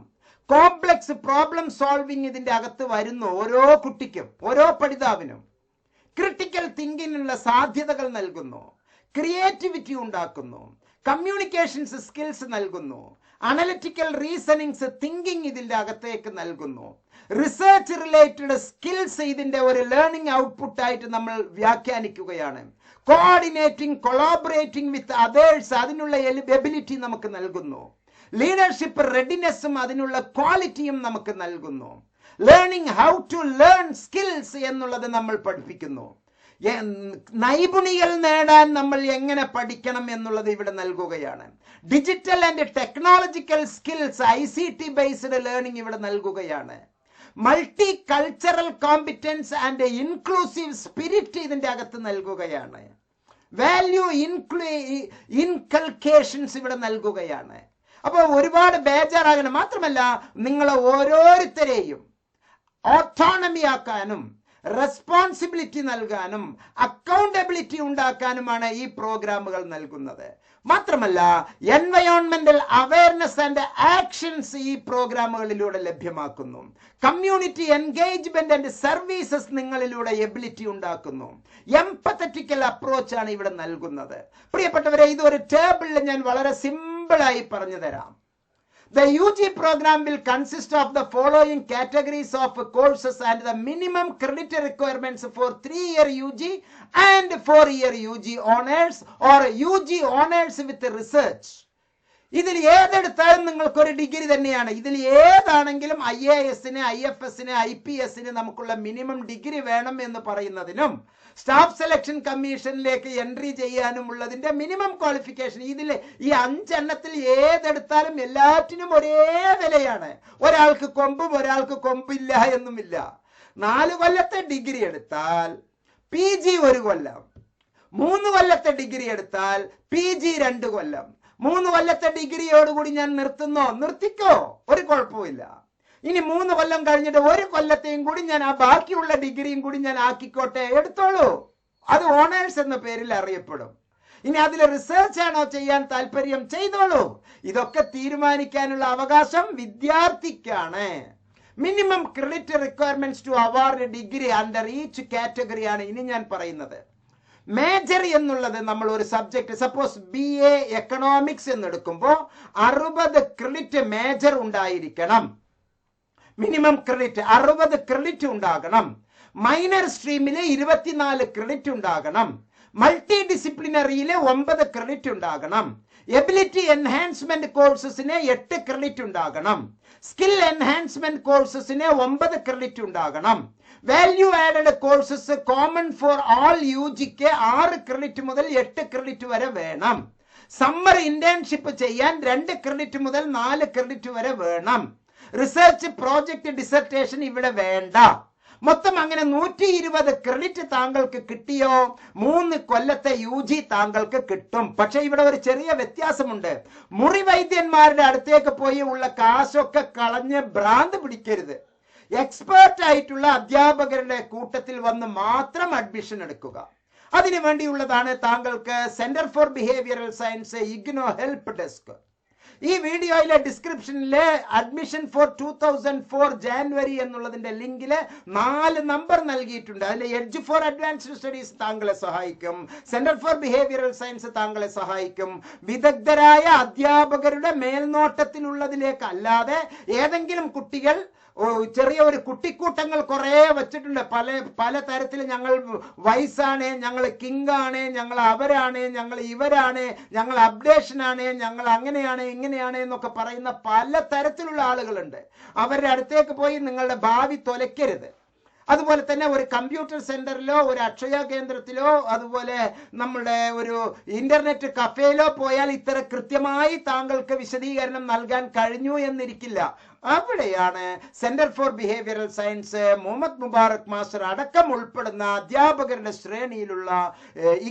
കോംപ്ലക്സ് പ്രോബ്ലം സോൾവിങ് ഇതിന്റെ അകത്ത് വരുന്നു. ഓരോ കുട്ടിക്കും ഓരോ പഠിതാവിനും ക്രിട്ടിക്കൽ തിങ്കിങ്ങിനുള്ള സാധ്യതകൾ നൽകുന്നു, ക്രിയേറ്റിവിറ്റി ഉണ്ടാക്കുന്നു, കമ്മ്യൂണിക്കേഷൻസ് സ്കിൽസ് നൽകുന്നു, അനലിറ്റിക്കൽ റീസണിങ്സ് തിങ്കിങ് ഇതിന്റെ അകത്തേക്ക് നൽകുന്നു, റിസർച്ച് റിലേറ്റഡ് സ്കിൽസ് ഇതിന്റെ ഒരു ലേണിംഗ് ഔട്ട്പുട്ട് ആയിട്ട് നമ്മൾ വ്യാഖ്യാനിക്കുകയാണ്. കോർഡിനേറ്റിംഗ് കൊളാബറേറ്റിംഗ് വിത്ത് അതേഴ്സ് അതിനുള്ള എബിലിറ്റി നമുക്ക് നൽകുന്നു. ലീഡർഷിപ്പ് റെഡിനെസ്സും അതിനുള്ള ക്വാളിറ്റിയും നമുക്ക് നൽകുന്നു. Learning how to learn skills എന്നുള്ളത് നമ്മൾ പഠിപ്പിക്കുന്നു. നൈപുണികൾ നേടാൻ നമ്മൾ എങ്ങനെ പഠിക്കണം എന്നുള്ളത് ഇവിടെ നൽകുകയാണ്. Digital and technological skills ICT based learning ഇവിടെ നൽകുകയാണ്. Multi cultural competence and inclusive spirit ഇതിന്റെ അകത്ത് നൽകുകയാണ്. വാല്യൂ ഇൻകൾക്കേഷൻസ് ഇവിടെ നൽകുകയാണ്. അപ്പോൾ ഒരുപാട് ബേജാറാകണം. മാത്രമല്ല നിങ്ങളെ ഓരോരുത്തരെയും ഓട്ടോണമി ആക്കാനും റെസ്പോൺസിബിലിറ്റി നൽകാനും അക്കൗണ്ടബിലിറ്റി ഉണ്ടാക്കാനുമാണ് ഈ പ്രോഗ്രാമുകൾ നൽകുന്നത്. മാത്രമല്ല എൻവയോൺമെന്റൽ അവയർനെസ് ആൻഡ് ആക്ഷൻസ് ഈ പ്രോഗ്രാമുകളിലൂടെ ലഭ്യമാക്കുന്നു. കമ്മ്യൂണിറ്റി എൻഗേജ്മെന്റ് ആൻഡ് സർവീസസ് നിങ്ങളിലൂടെ എബിലിറ്റി ഉണ്ടാക്കുന്നു. എംപത്തറ്റിക്കൽ അപ്രോച്ച് ആണ് ഇവിടെ നൽകുന്നത്. പ്രിയപ്പെട്ടവരെ, ഇത് ഒരു ടേബിളിൽ ഞാൻ വളരെ സിമ്പിളായി പറഞ്ഞു തരാം. The UG program will consist of the following categories of courses and the minimum credit requirements for 3-year UG and 4-year UG honors or UG honors with research. ഇതിൽ ഏതെടുത്താലും നിങ്ങൾക്കൊരു ഡിഗ്രി തന്നെയാണ്. ഇതിൽ ഏതാണെങ്കിലും IAS, IFS, IPS നമുക്കുള്ള minimum degree വേണം എന്ന് പറയുന്നതിനും staff selection കമ്മീഷനിലേക്ക് എൻട്രി ചെയ്യാനുമുള്ളതിന്റെ മിനിമം ക്വാളിഫിക്കേഷൻ ഇതിൽ ഈ 5 എണ്ണത്തിൽ ഏതെടുത്താലും എല്ലാറ്റിനും ഒരേ വിലയാണ്. ഒരാൾക്ക് കൊമ്പും ഒരാൾക്ക് കൊമ്പില്ല എന്നുമില്ല. 4 കൊല്ലത്തെ ഡിഗ്രി എടുത്താൽ PG 1 കൊല്ലം, 3 കൊല്ലത്തെ ഡിഗ്രി എടുത്താൽ PG 2 കൊല്ലം. 3 കൊല്ലത്തെ ഡിഗ്രിയോടുകൂടി ഞാൻ നിർത്തിക്കോ, ഒരു കുഴപ്പമില്ല. ഇനി 3 കൊല്ലം കഴിഞ്ഞിട്ട് 1 കൊല്ലത്തെയും കൂടി ഞാൻ ആ ബാക്കിയുള്ള ഡിഗ്രിയും കൂടി ഞാൻ ആക്കിക്കോട്ടെ, എടുത്തോളൂ. അത് ഓണേഴ്സ് എന്ന പേരിൽ അറിയപ്പെടും. ഇനി അതിൽ റിസർച്ച് ആണോ ചെയ്യാൻ താല്പര്യം, ചെയ്തോളൂ. ഇതൊക്കെ തീരുമാനിക്കാനുള്ള അവകാശം വിദ്യാർത്ഥിക്കാണ്. Minimum credit requirements to award degree under each category ആണ് ഇനി ഞാൻ പറയുന്നത്. മേജർ എന്നുള്ളത് നമ്മൾ ഒരു സബ്ജക്ട് സപ്പോസ് BA എക്കണോമിക്സ് എന്നെടുക്കുമ്പോൾ 60 ക്രെഡിറ്റ് മേജർ ഉണ്ടായിരിക്കണം. മിനിമം ക്രെഡിറ്റ് 60 ക്രെഡിറ്റ് ഉണ്ടാകണം. മൈനർ സ്ട്രീമില് 24 ക്രെഡിറ്റ് ഉണ്ടാകണം. മൾട്ടി ഡിസിപ്ലിനറിയില് 9 ക്രെഡിറ്റ് ഉണ്ടാകണം. എബിലിറ്റി എൻഹാൻസ്മെന്റ് കോഴ്സസിന് 8 ക്രെഡിറ്റ് ഉണ്ടാകണം. സ്കിൽ എൻഹാൻസ്മെന്റ് കോഴ്സസിന് 9 ക്രെഡിറ്റ് ഉണ്ടാകണം. Value added courses common for all UGക്ക് 6 ക്രെഡിറ്റ് മുതൽ 8 ക്രെഡിറ്റ് വരെ വേണം. സമ്മർ ഇന്റേൺഷിപ്പ് ചെയ്യാൻ 2 ക്രെഡിറ്റ് മുതൽ 4 ക്രെഡിറ്റ് വരെ വേണം. റിസർച്ച് പ്രോജക്ട് ഡിസർട്ടേഷൻ ഇവിടെ വേണ്ട. മൊത്തം അങ്ങനെ 120 ക്രെഡിറ്റ് താങ്കൾക്ക് കിട്ടിയോ 3 കൊല്ലത്തെ UG താങ്കൾക്ക് കിട്ടും. പക്ഷെ ഇവിടെ ഒരു ചെറിയ വ്യത്യാസമുണ്ട്. മുറി വൈദ്യന്മാരുടെ അടുത്തേക്ക് പോയി ഉള്ള കാശൊക്കെ കളഞ്ഞ് ഭ്രാന്ത് പിടിക്കരുത്. എക്സ്പേർട്ട് ആയിട്ടുള്ള അധ്യാപകരുടെ കൂട്ടത്തിൽ വന്ന് മാത്രം അഡ്മിഷൻ എടുക്കുക. അതിനു വേണ്ടിയുള്ളതാണ് താങ്കൾക്ക് centre for behavioural science IGNOU help desk. ഈ വീഡിയോയിലെ ഡിസ്ക്രിപ്ഷനിലെ അഡ്മിഷൻ ഫോർ 2004 ജാനുവരി എന്നുള്ളതിന്റെ ലിങ്കില് 4 നമ്പർ നൽകിയിട്ടുണ്ട്. അതിൽ എഡ്ജ് ഫോർ അഡ്വാൻസ്ഡ് സ്റ്റഡീസ് താങ്കളെ സഹായിക്കും. സെന്റർ ഫോർ ബിഹേവിയറൽ സയൻസ് താങ്കളെ സഹായിക്കും. വിദഗ്ധരായ അധ്യാപകരുടെ മേൽനോട്ടത്തിലുള്ളതിലേക്ക് അല്ലാതെ ഏതെങ്കിലും കുട്ടികൾ ചെറിയ ഒരു കുട്ടിക്കൂട്ടങ്ങൾ കുറെ വെച്ചിട്ടുണ്ട്. പല തരത്തിൽ ഞങ്ങൾ വൈസാണ്, ഞങ്ങൾ കിങ് ആണ്, ഞങ്ങൾ അവരാണ്, ഞങ്ങൾ ഇവരാണ്, ഞങ്ങൾ അപ്ഡേഷൻ ആണ്, ഞങ്ങൾ അങ്ങനെയാണ് ഇങ്ങനെയാണ് എന്നൊക്കെ പറയുന്ന പല തരത്തിലുള്ള ആളുകളുണ്ട്. അവരുടെ അടുത്തേക്ക് പോയി നിങ്ങളുടെ ഭാവി തൊലയ്ക്കരുത്. അതുപോലെ തന്നെ ഒരു കമ്പ്യൂട്ടർ സെന്ററിലോ ഒരു അക്ഷയ കേന്ദ്രത്തിലോ അതുപോലെ നമ്മുടെ ഒരു ഇന്റർനെറ്റ് കഫേയിലോ പോയാൽ ഇത്ര കൃത്യമായി താങ്കൾക്ക് വിശദീകരണം നൽകാൻ കഴിഞ്ഞു എന്നിരിക്കില്ല. അവിടെയാണ് centre for behavioural science Muhammad Mubarak master അടക്കം ഉൾപ്പെടുന്ന അധ്യാപകരുടെ ശ്രേണിയിലുള്ള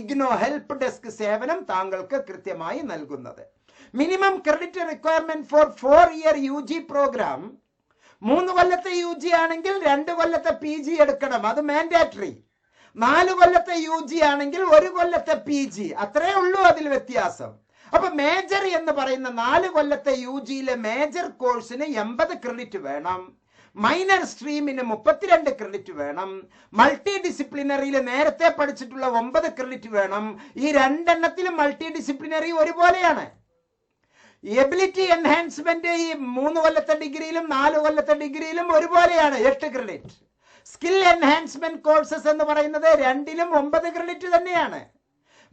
ഇഗ്നോ ഹെൽപ്പ് ഡെസ്ക് സേവനം താങ്കൾക്ക് കൃത്യമായി നൽകുന്നത്. Minimum credit requirement for 4-year UG programme 3 കൊല്ലത്തെ UG ആണെങ്കിൽ 2 കൊല്ലത്തെ PG എടുക്കണം, അത് മാൻഡേറ്ററി. 4 കൊല്ലത്തെ UG ആണെങ്കിൽ 1 കൊല്ലത്തെ PG, അത്രേ ഉള്ളൂ അതിൽ വ്യത്യാസം. അപ്പൊ മേജർ എന്ന് പറയുന്ന 4 കൊല്ലത്തെ UGയിലെ മേജർ കോഴ്സിന് 80 ക്രെഡിറ്റ് വേണം, മൈനർ സ്ട്രീമിന് 32 ക്രെഡിറ്റ് വേണം, മൾട്ടി ഡിസിപ്ലിനറിയിൽ നേരത്തെ പഠിച്ചിട്ടുള്ള 9 ക്രെഡിറ്റ് വേണം. ഈ രണ്ടെണ്ണത്തിലും മൾട്ടി ഡിസിപ്ലിനറി ഒരുപോലെയാണ്. എബിലിറ്റി എൻഹാൻസ്മെന്റ് ഈ 3 കൊല്ലത്തെ ഡിഗ്രിയിലും 4 കൊല്ലത്തെ ഡിഗ്രിയിലും ഒരുപോലെയാണ്, 8 ക്രെഡിറ്റ്. സ്കിൽ എൻഹാൻസ്മെന്റ് കോഴ്സസ് എന്ന് പറയുന്നത് 2ലും 9 ക്രെഡിറ്റ് തന്നെയാണ്.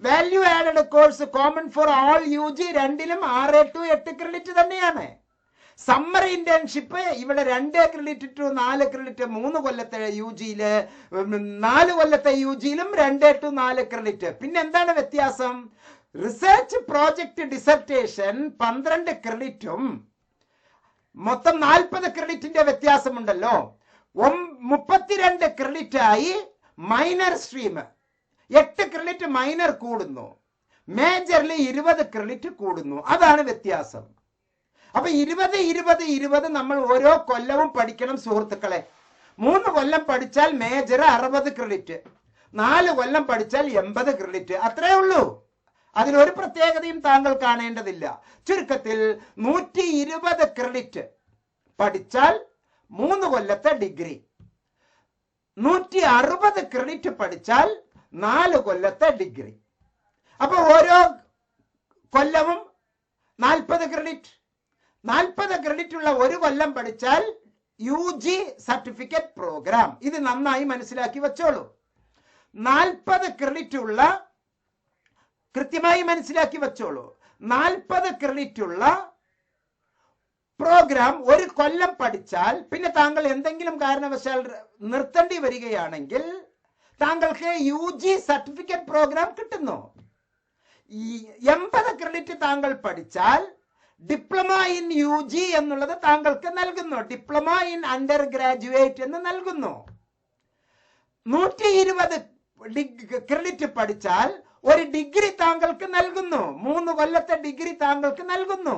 Value added course common for all UG 2ലും 6 to 8 credit തന്നെയാണ്. സമ്മർ ഇന്റേൺഷിപ്പ് ഇവിടെ 2 ക്രെഡിറ്റ് ടു 4 ക്രെഡിറ്റ് 3 കൊല്ലത്തെ UGയില്, 4 കൊല്ലത്തെ UGയിലും 2 to 4 ക്രെഡിറ്റ്. പിന്നെ എന്താണ് വ്യത്യാസം? റിസർച്ച് പ്രോജക്റ്റ് ഡിസർട്ടേഷൻ 12 ക്രെഡിറ്റും മൊത്തം 40 ക്രെഡിറ്റിന്റെ വ്യത്യാസമുണ്ടല്ലോ. 32 ക്രെഡിറ്റ് ആയി മൈനർ സ്ട്രീം 8 ക്രെഡിറ്റ് മൈനർ കൂടുന്നു, മേജറിൽ 20 ക്രെഡിറ്റ് കൂടുന്നു. അതാണ് വ്യത്യാസം. അപ്പൊ 20 നമ്മൾ ഓരോ കൊല്ലവും പഠിക്കണം സുഹൃത്തുക്കളെ. 3 കൊല്ലം പഠിച്ചാൽ മേജർ 60 ക്രെഡിറ്റ്, 4 കൊല്ലം പഠിച്ചാൽ 80 ക്രെഡിറ്റ്, അത്രേ ഉള്ളൂ. അതിലൊരു പ്രത്യേകതയും താങ്കൾ കാണേണ്ടതില്ല. ചുരുക്കത്തിൽ 120 ക്രെഡിറ്റ് പഠിച്ചാൽ 3 കൊല്ലത്തെ ഡിഗ്രി, 160 ക്രെഡിറ്റ് പഠിച്ചാൽ 4 കൊല്ലത്തെ ഡിഗ്രി. അപ്പൊ ഓരോ കൊല്ലവും 40 ക്രെഡിറ്റ്, 40 ക്രെഡിറ്റ് ഉള്ള 1 കൊല്ലം പഠിച്ചാൽ UG സർട്ടിഫിക്കറ്റ് പ്രോഗ്രാം. ഇത് നന്നായി മനസ്സിലാക്കി വെച്ചോളൂ. 40 ക്രെഡിറ്റ് ഉള്ള, കൃത്യമായി മനസ്സിലാക്കി വെച്ചോളൂ, 40 ക്രെഡിറ്റ് ഉള്ള പ്രോഗ്രാം 1 കൊല്ലം പഠിച്ചാൽ പിന്നെ താങ്കൾ എന്തെങ്കിലും കാരണവശാൽ നിർത്തേണ്ടി വരികയാണെങ്കിൽ താങ്കൾക്ക് UG സർട്ടിഫിക്കറ്റ് പ്രോഗ്രാം കിട്ടുന്നു. 80 ക്രെഡിറ്റ് താങ്കൾ പഠിച്ചാൽ ഡിപ്ലോമ ഇൻ UG എന്നുള്ളത് താങ്കൾക്ക് നൽകുന്നു, ഡിപ്ലോമ ഇൻ അണ്ടർ ഗ്രാജുവേറ്റ് എന്ന് നൽകുന്നു. 120 ക്രെഡിറ്റ് പഠിച്ചാൽ ഒരു ഡിഗ്രി താങ്കൾക്ക് നൽകുന്നു, 3 കൊല്ലത്തെ ഡിഗ്രി താങ്കൾക്ക് നൽകുന്നു.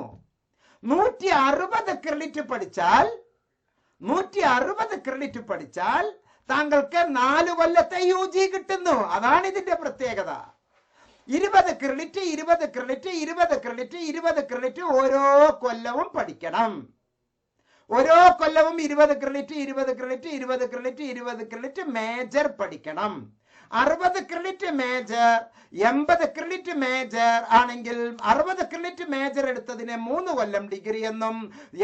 160 ക്രെഡിറ്റ് പഠിച്ചാൽ 160 ക്രെഡിറ്റ് പഠിച്ചാൽ താങ്കൾക്ക് 4 കൊല്ലത്തെ UG കിട്ടുന്നു. അതാണ് ഇതിന്റെ പ്രത്യേകത. 20 ക്രെഡിറ്റ് 20 ക്രെഡിറ്റ് 20 ക്രെഡിറ്റ് 20 ക്രെഡിറ്റ് ഓരോ കൊല്ലവും പഠിക്കണം. ഓരോ കൊല്ലവും 20 credit 20 credit 20 credit 20 credit major പഠിക്കണം. 60 ക്രെഡിറ്റ് മേജർ, 80 ക്രെഡിറ്റ് മേജർ ആണെങ്കിൽ 60 ക്രെഡിറ്റ് മേജർ എടുത്തതിന് 3 കൊല്ലം ഡിഗ്രി എന്നും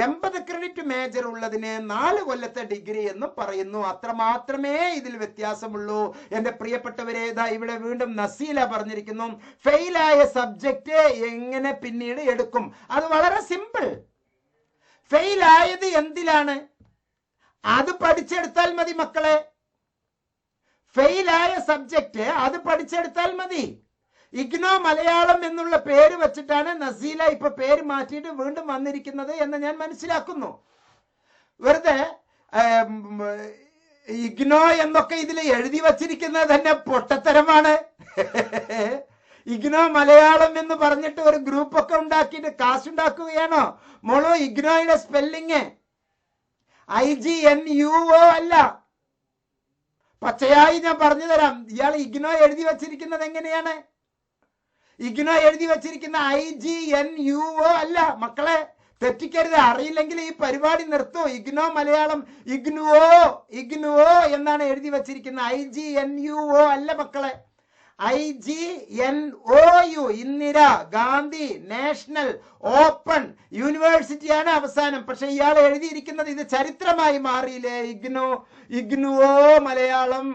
80 ക്രെഡിറ്റ് മേജർ ഉള്ളതിന് 4 കൊല്ലത്തെ ഡിഗ്രി എന്നും പറയുന്നു. അത്ര മാത്രമേ ഇതിൽ വ്യത്യാസമുള്ളൂ. എന്റെ പ്രിയപ്പെട്ടവരെ, ഇവിടെ വീണ്ടും നസീല പറഞ്ഞിരിക്കുന്നു, ഫെയിലായ സബ്ജക്റ്റ് എങ്ങനെ പിന്നീട് എടുക്കും? അത് വളരെ സിമ്പിൾ. ഫെയിലായത് എന്തിലാണ്? അത് പഠിച്ചെടുത്താൽ മതി മക്കളെ. ഫെയിലായ സബ്ജക്റ്റ് അത് പഠിച്ചെടുത്താൽ മതി. ഇഗ്നോ മലയാളം എന്നുള്ള പേര് വെച്ചിട്ടാണ് നസീല ഇപ്പൊ പേര് മാറ്റിയിട്ട് വീണ്ടും വന്നിരിക്കുന്നത് എന്ന് ഞാൻ മനസ്സിലാക്കുന്നു. വെറുതെ ഇഗ്നോ എന്നൊക്കെ ഇതിൽ എഴുതി വച്ചിരിക്കുന്നത് തന്നെ പൊട്ടത്തരമാണ്. ഇഗ്നോ മലയാളം എന്ന് പറഞ്ഞിട്ട് ഒരു ഗ്രൂപ്പ് ഒക്കെ ഉണ്ടാക്കിയിട്ട് കാശുണ്ടാക്കുകയാണോ? മോളോ, ഇഗ്നോയുടെ സ്പെല്ലിങ് IGNUO അല്ല. പച്ചയായി ഞാൻ പറഞ്ഞു തരാം. ഇയാൾ ഇഗ്നോ എഴുതി വച്ചിരിക്കുന്നത് എങ്ങനെയാണ്? ഇഗ്നോ എഴുതി വച്ചിരിക്കുന്ന IGNUO അല്ല മക്കളെ, തെറ്റിക്കരുത്. അറിയില്ലെങ്കിൽ ഈ പരിപാടി നിർത്തൂ. ഇഗ്നോ മലയാളം ഇഗ്നുവോ എന്നാണ് എഴുതി വച്ചിരിക്കുന്നത്, IGNUO അല്ല മക്കളെ. IGNOU Indira Gandhi national open യൂണിവേഴ്സിറ്റിയാണ് അവസാനം. പക്ഷെ ഇയാൾ എഴുതിയിരിക്കുന്നത് ഇത് ചരിത്രമായി മാറിയില്ലേ? ഇഗ്നുവോ മലയാളം.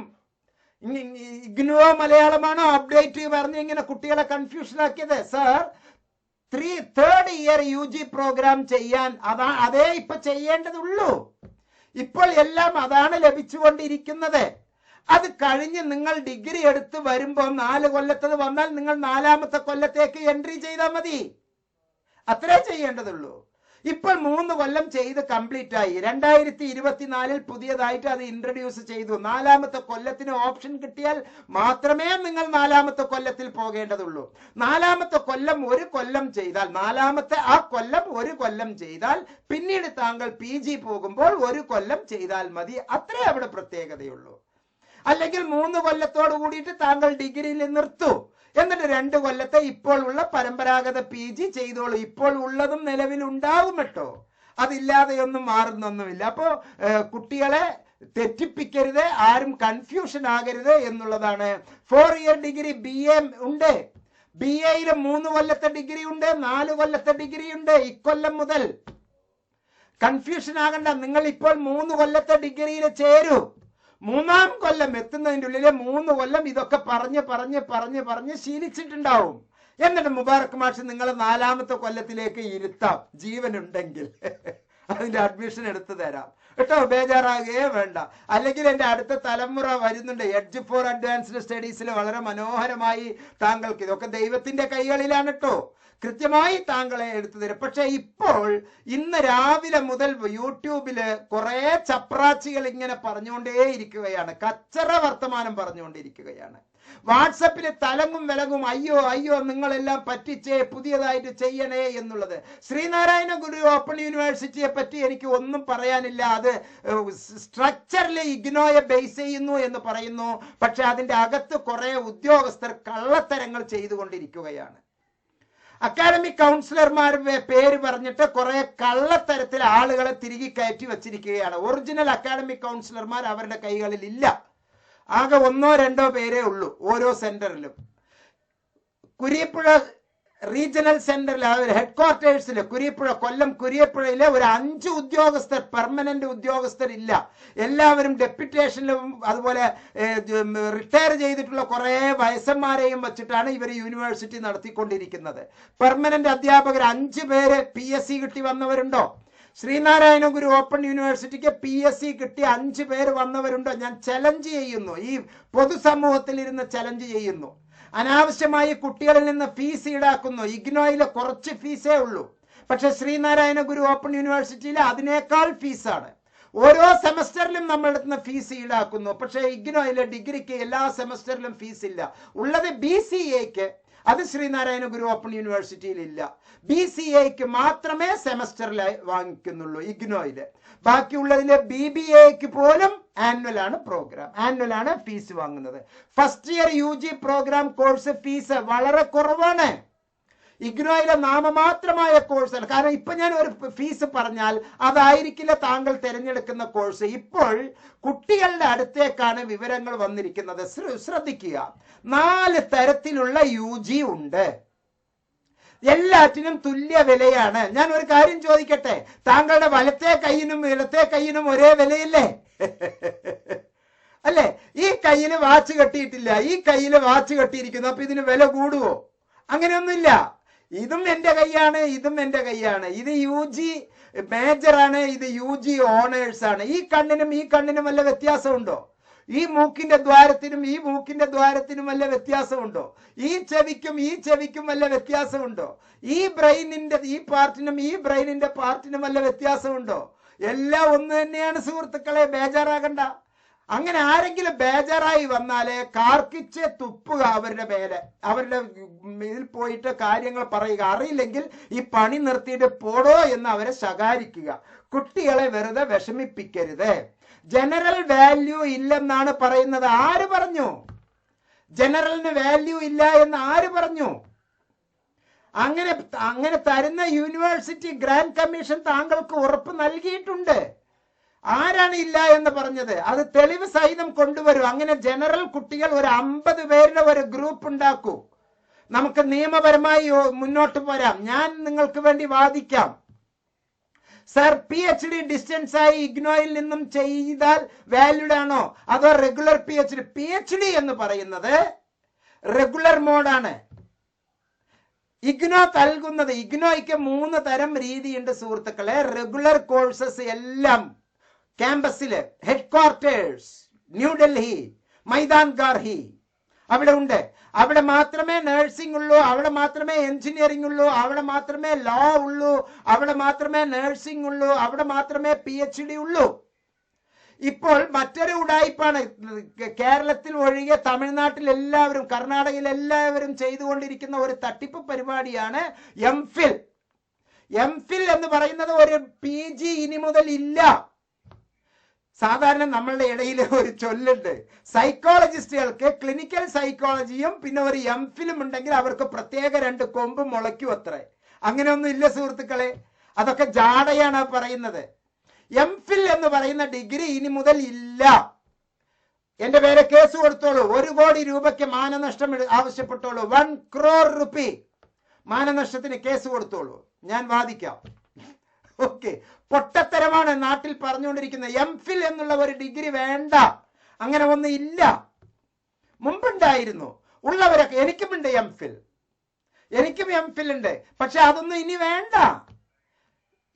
ഇഗ്നുവോ മലയാളമാണോ അപ്ഡേറ്റ് പറഞ്ഞ് ഇങ്ങനെ കുട്ടികളെ കൺഫ്യൂഷൻ ആക്കിയത്? Sir, 3rd year UG programme ചെയ്യാൻ അതേ ഇപ്പൊ ചെയ്യേണ്ടതുള്ളൂ. ഇപ്പോൾ എല്ലാം അതാണ് ലഭിച്ചുകൊണ്ടിരിക്കുന്നത്. അത് കഴിഞ്ഞ് നിങ്ങൾ ഡിഗ്രി എടുത്ത് വരുമ്പോൾ 4 കൊല്ലത്തത് വന്നാൽ നിങ്ങൾ 4ാമത്തെ കൊല്ലത്തേക്ക് എൻട്രി ചെയ്താൽ മതി. അത്രേ ചെയ്യേണ്ടതുള്ളൂ. ഇപ്പോൾ 3 കൊല്ലം ചെയ്ത് കംപ്ലീറ്റ് ആയി. 2024 പുതിയതായിട്ട് അത് ഇൻട്രൊഡ്യൂസ് ചെയ്തു. 4ാമത്തെ കൊല്ലത്തിന് ഓപ്ഷൻ കിട്ടിയാൽ മാത്രമേ നിങ്ങൾ 4ാമത്തെ കൊല്ലത്തിൽ പോകേണ്ടതുള്ളൂ. 4ാമത്തെ കൊല്ലം 1 കൊല്ലം ചെയ്താൽ, 4ാമത്തെ ആ കൊല്ലം 1 കൊല്ലം ചെയ്താൽ പിന്നീട് താങ്കൾ PG പോകുമ്പോൾ 1 കൊല്ലം ചെയ്താൽ മതി. അത്രേ അവിടെ പ്രത്യേകതയുള്ളൂ. അല്ലെങ്കിൽ 3 കൊല്ലത്തോട് കൂടിയിട്ട് താങ്കൾ ഡിഗ്രിയിൽ നിർത്തൂ. എന്നിട്ട് 2 കൊല്ലത്തെ ഇപ്പോൾ ഉള്ള പരമ്പരാഗത PG ചെയ്തോളൂ. ഇപ്പോൾ ഉള്ളതും നിലവിൽ ഉണ്ടാവും കേട്ടോ, അതില്ലാതെയൊന്നും മാറുന്നൊന്നുമില്ല. അപ്പോ കുട്ടികളെ തെറ്റിപ്പിക്കരുത്, ആരും കൺഫ്യൂഷൻ ആകരുത് എന്നുള്ളതാണ്. 4 ഇയർ ഡിഗ്രി BA ഉണ്ട്. BAയിൽ 3 കൊല്ലത്തെ ഡിഗ്രി ഉണ്ട്, 4 കൊല്ലത്തെ ഡിഗ്രി ഉണ്ട്. ഇക്കൊല്ലം മുതൽ കൺഫ്യൂഷൻ ആകണ്ട. നിങ്ങൾ ഇപ്പോൾ 3 കൊല്ലത്തെ ഡിഗ്രിയിൽ ചേരൂ. 3ാം കൊല്ലം എത്തുന്നതിൻ്റെ ഉള്ളിലെ 3 കൊല്ലം ഇതൊക്കെ പറഞ്ഞ് ശീലിച്ചിട്ടുണ്ടാവും. എന്നിട്ട് മുബാറക് മാഷ് നിങ്ങൾ 4ാമത്തെ കൊല്ലത്തിലേക്ക് ഇരുത്താം, ജീവനുണ്ടെങ്കിൽ അതിന്റെ അഡ്മിഷൻ എടുത്തു തരാം കേട്ടോ, ബേജാറാകുകയേ വേണ്ട. അല്ലെങ്കിൽ എൻ്റെ അടുത്ത തലമുറ വരുന്നുണ്ട്, എഡ്ജ് ഫോർ അഡ്വാൻസ്ഡ് സ്റ്റഡീസിൽ വളരെ മനോഹരമായി താങ്കൾക്ക്, ഇതൊക്കെ ദൈവത്തിന്റെ കൈകളിലാണ് കേട്ടോ, കൃത്യമായി താങ്കളെ എടുത്തു തരും. പക്ഷെ ഇപ്പോൾ ഇന്ന് രാവിലെ മുതൽ യൂട്യൂബില് കുറെ ചപ്രാച്ചികൾ ഇങ്ങനെ പറഞ്ഞുകൊണ്ടേയിരിക്കുകയാണ്, കച്ചറ വർത്തമാനം പറഞ്ഞുകൊണ്ടിരിക്കുകയാണ്. വാട്സപ്പിൽ തലങ്ങും വിലങ്ങും അയ്യോ നിങ്ങളെല്ലാം പറ്റിച്ചേ, പുതിയതായിട്ട് ചെയ്യണേ എന്നുള്ളത്. ശ്രീനാരായണ ഗുരു ഓപ്പൺ യൂണിവേഴ്സിറ്റിയെ പറ്റി എനിക്ക് ഒന്നും പറയാനില്ല. അത് സ്ട്രക്ചറിൽ ഇഗ്നോയെ ബേസ് ചെയ്യുന്നു എന്ന് പറയുന്നു. പക്ഷെ അതിന്റെ അകത്ത് കുറെ ഉദ്യോഗസ്ഥർ കള്ളത്തരങ്ങൾ ചെയ്തുകൊണ്ടിരിക്കുകയാണ്. അക്കാഡമിക് കൗൺസിലർമാരുടെ പേര് പറഞ്ഞിട്ട് കുറെ കള്ളത്തരത്തിൽ ആളുകളെ തിരികെ കയറ്റി വച്ചിരിക്കുകയാണ്. ഒറിജിനൽ അക്കാഡമിക് കൗൺസിലർമാർ അവരുടെ കൈകളിൽ ഇല്ല. ആകെ 1-2 പേരേ ഉള്ളൂ ഓരോ സെന്ററിലും. കുരിയപ്പുഴ റീജിയണൽ സെന്ററിൽ, ഹെഡ് ക്വാർട്ടേഴ്സിൽ കൊല്ലം കുരിയപ്പുഴയിലെ ഒരു 5 ഉദ്യോഗസ്ഥർ, പെർമനന്റ് ഉദ്യോഗസ്ഥർ ഇല്ല. എല്ലാവരും ഡെപ്യൂട്ടേഷനിലും അതുപോലെ റിട്ടയർ ചെയ്തിട്ടുള്ള കുറെ വയസ്സന്മാരെയും വെച്ചിട്ടാണ് ഇവർ യൂണിവേഴ്സിറ്റി നടത്തിക്കൊണ്ടിരിക്കുന്നത്. പെർമനന്റ് അധ്യാപകർ 5 പേര് PSC കിട്ടി വന്നവരുണ്ടോ? ശ്രീനാരായണ ഗുരു ഓപ്പൺ യൂണിവേഴ്സിറ്റിക്ക് PSC കിട്ടി 5 പേര് വന്നവരുണ്ടോ? ഞാൻ ചലഞ്ച് ചെയ്യുന്നു, ഈ പൊതുസമൂഹത്തിൽ ഇരുന്ന് ചലഞ്ച് ചെയ്യുന്നു. അനാവശ്യമായി കുട്ടികളിൽ നിന്ന് ഫീസ് ഈടാക്കുന്നു. ഇഗ്നോയിൽ കുറച്ച് ഫീസേ ഉള്ളൂ, പക്ഷെ ശ്രീനാരായണ ഗുരു ഓപ്പൺ യൂണിവേഴ്സിറ്റിയിൽ അതിനേക്കാൾ ഫീസാണ്. ഓരോ സെമസ്റ്ററിലും നമ്മളുടെ നിന്ന് ഫീസ് ഈടാക്കുന്നു. പക്ഷെ ഇഗ്നോയിലെ ഡിഗ്രിക്ക് എല്ലാ സെമസ്റ്ററിലും ഫീസ് ഇല്ല. ഉള്ളത് BCAക്ക്, അത് ശ്രീനാരായണ ഗുരു ഓപ്പൺ യൂണിവേഴ്സിറ്റിയിൽ ഇല്ല. BCAക്ക് മാത്രമേ സെമസ്റ്ററിലായി വാങ്ങിക്കുന്നുള്ളൂ ഇഗ്നോയില്. ബാക്കിയുള്ളതിലെ BBAക്ക് പോലും ആനുവൽ ആണ് പ്രോഗ്രാം, ആനുവൽ ആണ് ഫീസ് വാങ്ങുന്നത്. First year UG programme course fees വളരെ കുറവാണ്. ഇഗ്നോയിലെ നാമമാത്രമായ കോഴ്സാണ്. കാരണം ഇപ്പൊ ഞാൻ ഒരു ഫീസ് പറഞ്ഞാൽ അതായിരിക്കില്ല താങ്കൾ തിരഞ്ഞെടുക്കുന്ന കോഴ്സ്. ഇപ്പോൾ കുട്ടികളുടെ അടുത്തേക്കാണ് വിവരങ്ങൾ വന്നിരിക്കുന്നത്. ശ്രദ്ധിക്കുക, 4 തരത്തിലുള്ള UG ഉണ്ട്. എല്ലാറ്റിനും തുല്യ വിലയാണ്. ഞാൻ ഒരു കാര്യം ചോദിക്കട്ടെ, താങ്കളുടെ വലത്തെ കൈയിനും ഇടത്തെ കൈയിനും ഒരേ വിലയില്ലേ? അല്ലെ? ഈ കയ്യില് വാച്ച് കെട്ടിയിട്ടില്ല, ഈ കയ്യില് വാച്ച് കെട്ടിയിരിക്കുന്നു, അപ്പൊ ഇതിന് വില കൂടുവോ? അങ്ങനെയൊന്നുമില്ല. ഇതും എന്റെ കൈയാണ്, ഇതും എന്റെ കൈയാണ്. ഇത് UG മേജറാണ്, ഇത് UG ഓണേഴ്സ് ആണ്. ഈ കണ്ണിനും വല്ല വ്യത്യാസമുണ്ടോ? ഈ മൂക്കിന്റെ ദ്വാരത്തിനും ഈ മൂക്കിന്റെ ദ്വാരത്തിനും വല്ല വ്യത്യാസമുണ്ടോ? ഈ ചെവിക്കും വല്ല വ്യത്യാസമുണ്ടോ? ഈ ബ്രെയിനിന്റെ ഈ ബ്രെയിനിന്റെ പാർട്ടിനും വല്ല വ്യത്യാസമുണ്ടോ? എല്ലാം ഒന്ന് തന്നെയാണ് സുഹൃത്തുക്കളെ, ബേജാറാകണ്ട. അങ്ങനെ ആരെങ്കിലും ബേജാറായി വന്നാല് കാർക്കിച്ച് തുപ്പുക അവരുടെ മേലെ, അവരുടെ ഇതിൽ പോയിട്ട് കാര്യങ്ങൾ പറയുക. അറിയില്ലെങ്കിൽ ഈ പണി നിർത്തിയിട്ട് പോടോ എന്ന് അവരെ ശകാരിക്കുക. കുട്ടികളെ വെറുതെ വിഷമിപ്പിക്കരുത്. ജനറൽ വാല്യൂ ഇല്ലെന്നാണ് പറയുന്നത്. ആര് പറഞ്ഞു? ജനറലിന് വാല്യൂ ഇല്ല എന്ന് ആര് പറഞ്ഞു? അങ്ങനെ തരുന്ന യൂണിവേഴ്സിറ്റി ഗ്രാൻഡ് കമ്മീഷൻ താങ്കൾക്ക് ഉറപ്പ് നൽകിയിട്ടുണ്ട്. ആരാണ് ഇല്ല എന്ന് പറഞ്ഞത്? അത് തെളിവ് സഹിതം കൊണ്ടുവരൂ. അങ്ങനെ ജനറൽ കുട്ടികൾ ഒരു 50 പേരുടെ ഒരു ഗ്രൂപ്പ് ഉണ്ടാക്കൂ. നമുക്ക് നിയമപരമായി മുന്നോട്ട് പോരാം. ഞാൻ നിങ്ങൾക്ക് വേണ്ടി വാദിക്കാം. സർ, PhD ഡിസ്റ്റൻസ് ആയി ഇഗ്നോയിൽ നിന്നും ചെയ്താൽ വാല്യൂഡ് ആണോ അതോ റെഗുലർ PhD എന്ന് പറയുന്നത് റെഗുലർ മോഡാണ്. ഇഗ്നോ നൽകുന്നത്, ഇഗ്നോയ്ക്ക് 3 തരം രീതിയുണ്ട് സുഹൃത്തുക്കളെ. റെഗുലർ കോഴ്സസ് എല്ലാം ക്യാമ്പസില് ഹെഡ്ക്വാർട്ടേഴ്സ് ന്യൂഡൽഹി, മൈതാൻ ഗാർഹി, അവിടെ ഉണ്ട്. അവിടെ മാത്രമേ നഴ്സിംഗ് ഉള്ളൂ, അവിടെ മാത്രമേ എഞ്ചിനീയറിംഗ് ഉള്ളൂ, അവിടെ മാത്രമേ ലോ ഉള്ളൂ, അവിടെ മാത്രമേ നഴ്സിംഗ് ഉള്ളൂ, അവിടെ മാത്രമേ PhD ഉള്ളൂ. ഇപ്പോൾ മറ്റൊരു ഉടായിപ്പാണ് കേരളത്തിൽ ഒഴികെ തമിഴ്നാട്ടിൽ എല്ലാവരും, കർണാടകയിൽ എല്ലാവരും ചെയ്തുകൊണ്ടിരിക്കുന്ന ഒരു തട്ടിപ്പ് പരിപാടിയാണ് MPhil. MPhil എന്ന് പറയുന്നത് ഒരു PG ഇനി മുതൽ ഇല്ല. സാധാരണ നമ്മളുടെ ഇടയിൽ ഒരു ചൊല്ലുണ്ട്, സൈക്കോളജിസ്റ്റുകൾക്ക് ക്ലിനിക്കൽ സൈക്കോളജിയും പിന്നെ ഒരു MPhilഉം ഉണ്ടെങ്കിൽ അവർക്ക് പ്രത്യേക 2 കൊമ്പ് മുളയ്ക്കും അത്രേ. അങ്ങനെയൊന്നും ഇല്ല സുഹൃത്തുക്കളെ, അതൊക്കെ ജാടയാണ് പറയുന്നത്. MPhil എന്ന് പറയുന്ന ഡിഗ്രി ഇനി മുതൽ ഇല്ല. എന്റെ പേരെ കേസ് കൊടുത്തോളൂ, 1 കോടി രൂപയ്ക്ക് മാനനഷ്ടം ആവശ്യപ്പെട്ടോളൂ. 1 crore rupee മാനനഷ്ടത്തിന് കേസ് കൊടുത്തോളൂ, ഞാൻ വാദിക്കാം. ഓക്കെ, പൊട്ടത്തരമാണ് നാട്ടിൽ പറഞ്ഞുകൊണ്ടിരിക്കുന്നത്. MPhil എന്നുള്ള ഒരു ഡിഗ്രി വേണ്ട, അങ്ങനെ ഒന്നും ഇല്ല. മുമ്പുണ്ടായിരുന്നു, ഉള്ളവരൊക്കെ, എനിക്കുമുണ്ട് MPhil, എനിക്കും MPhil ഉണ്ട്. പക്ഷെ അതൊന്നും ഇനി വേണ്ട.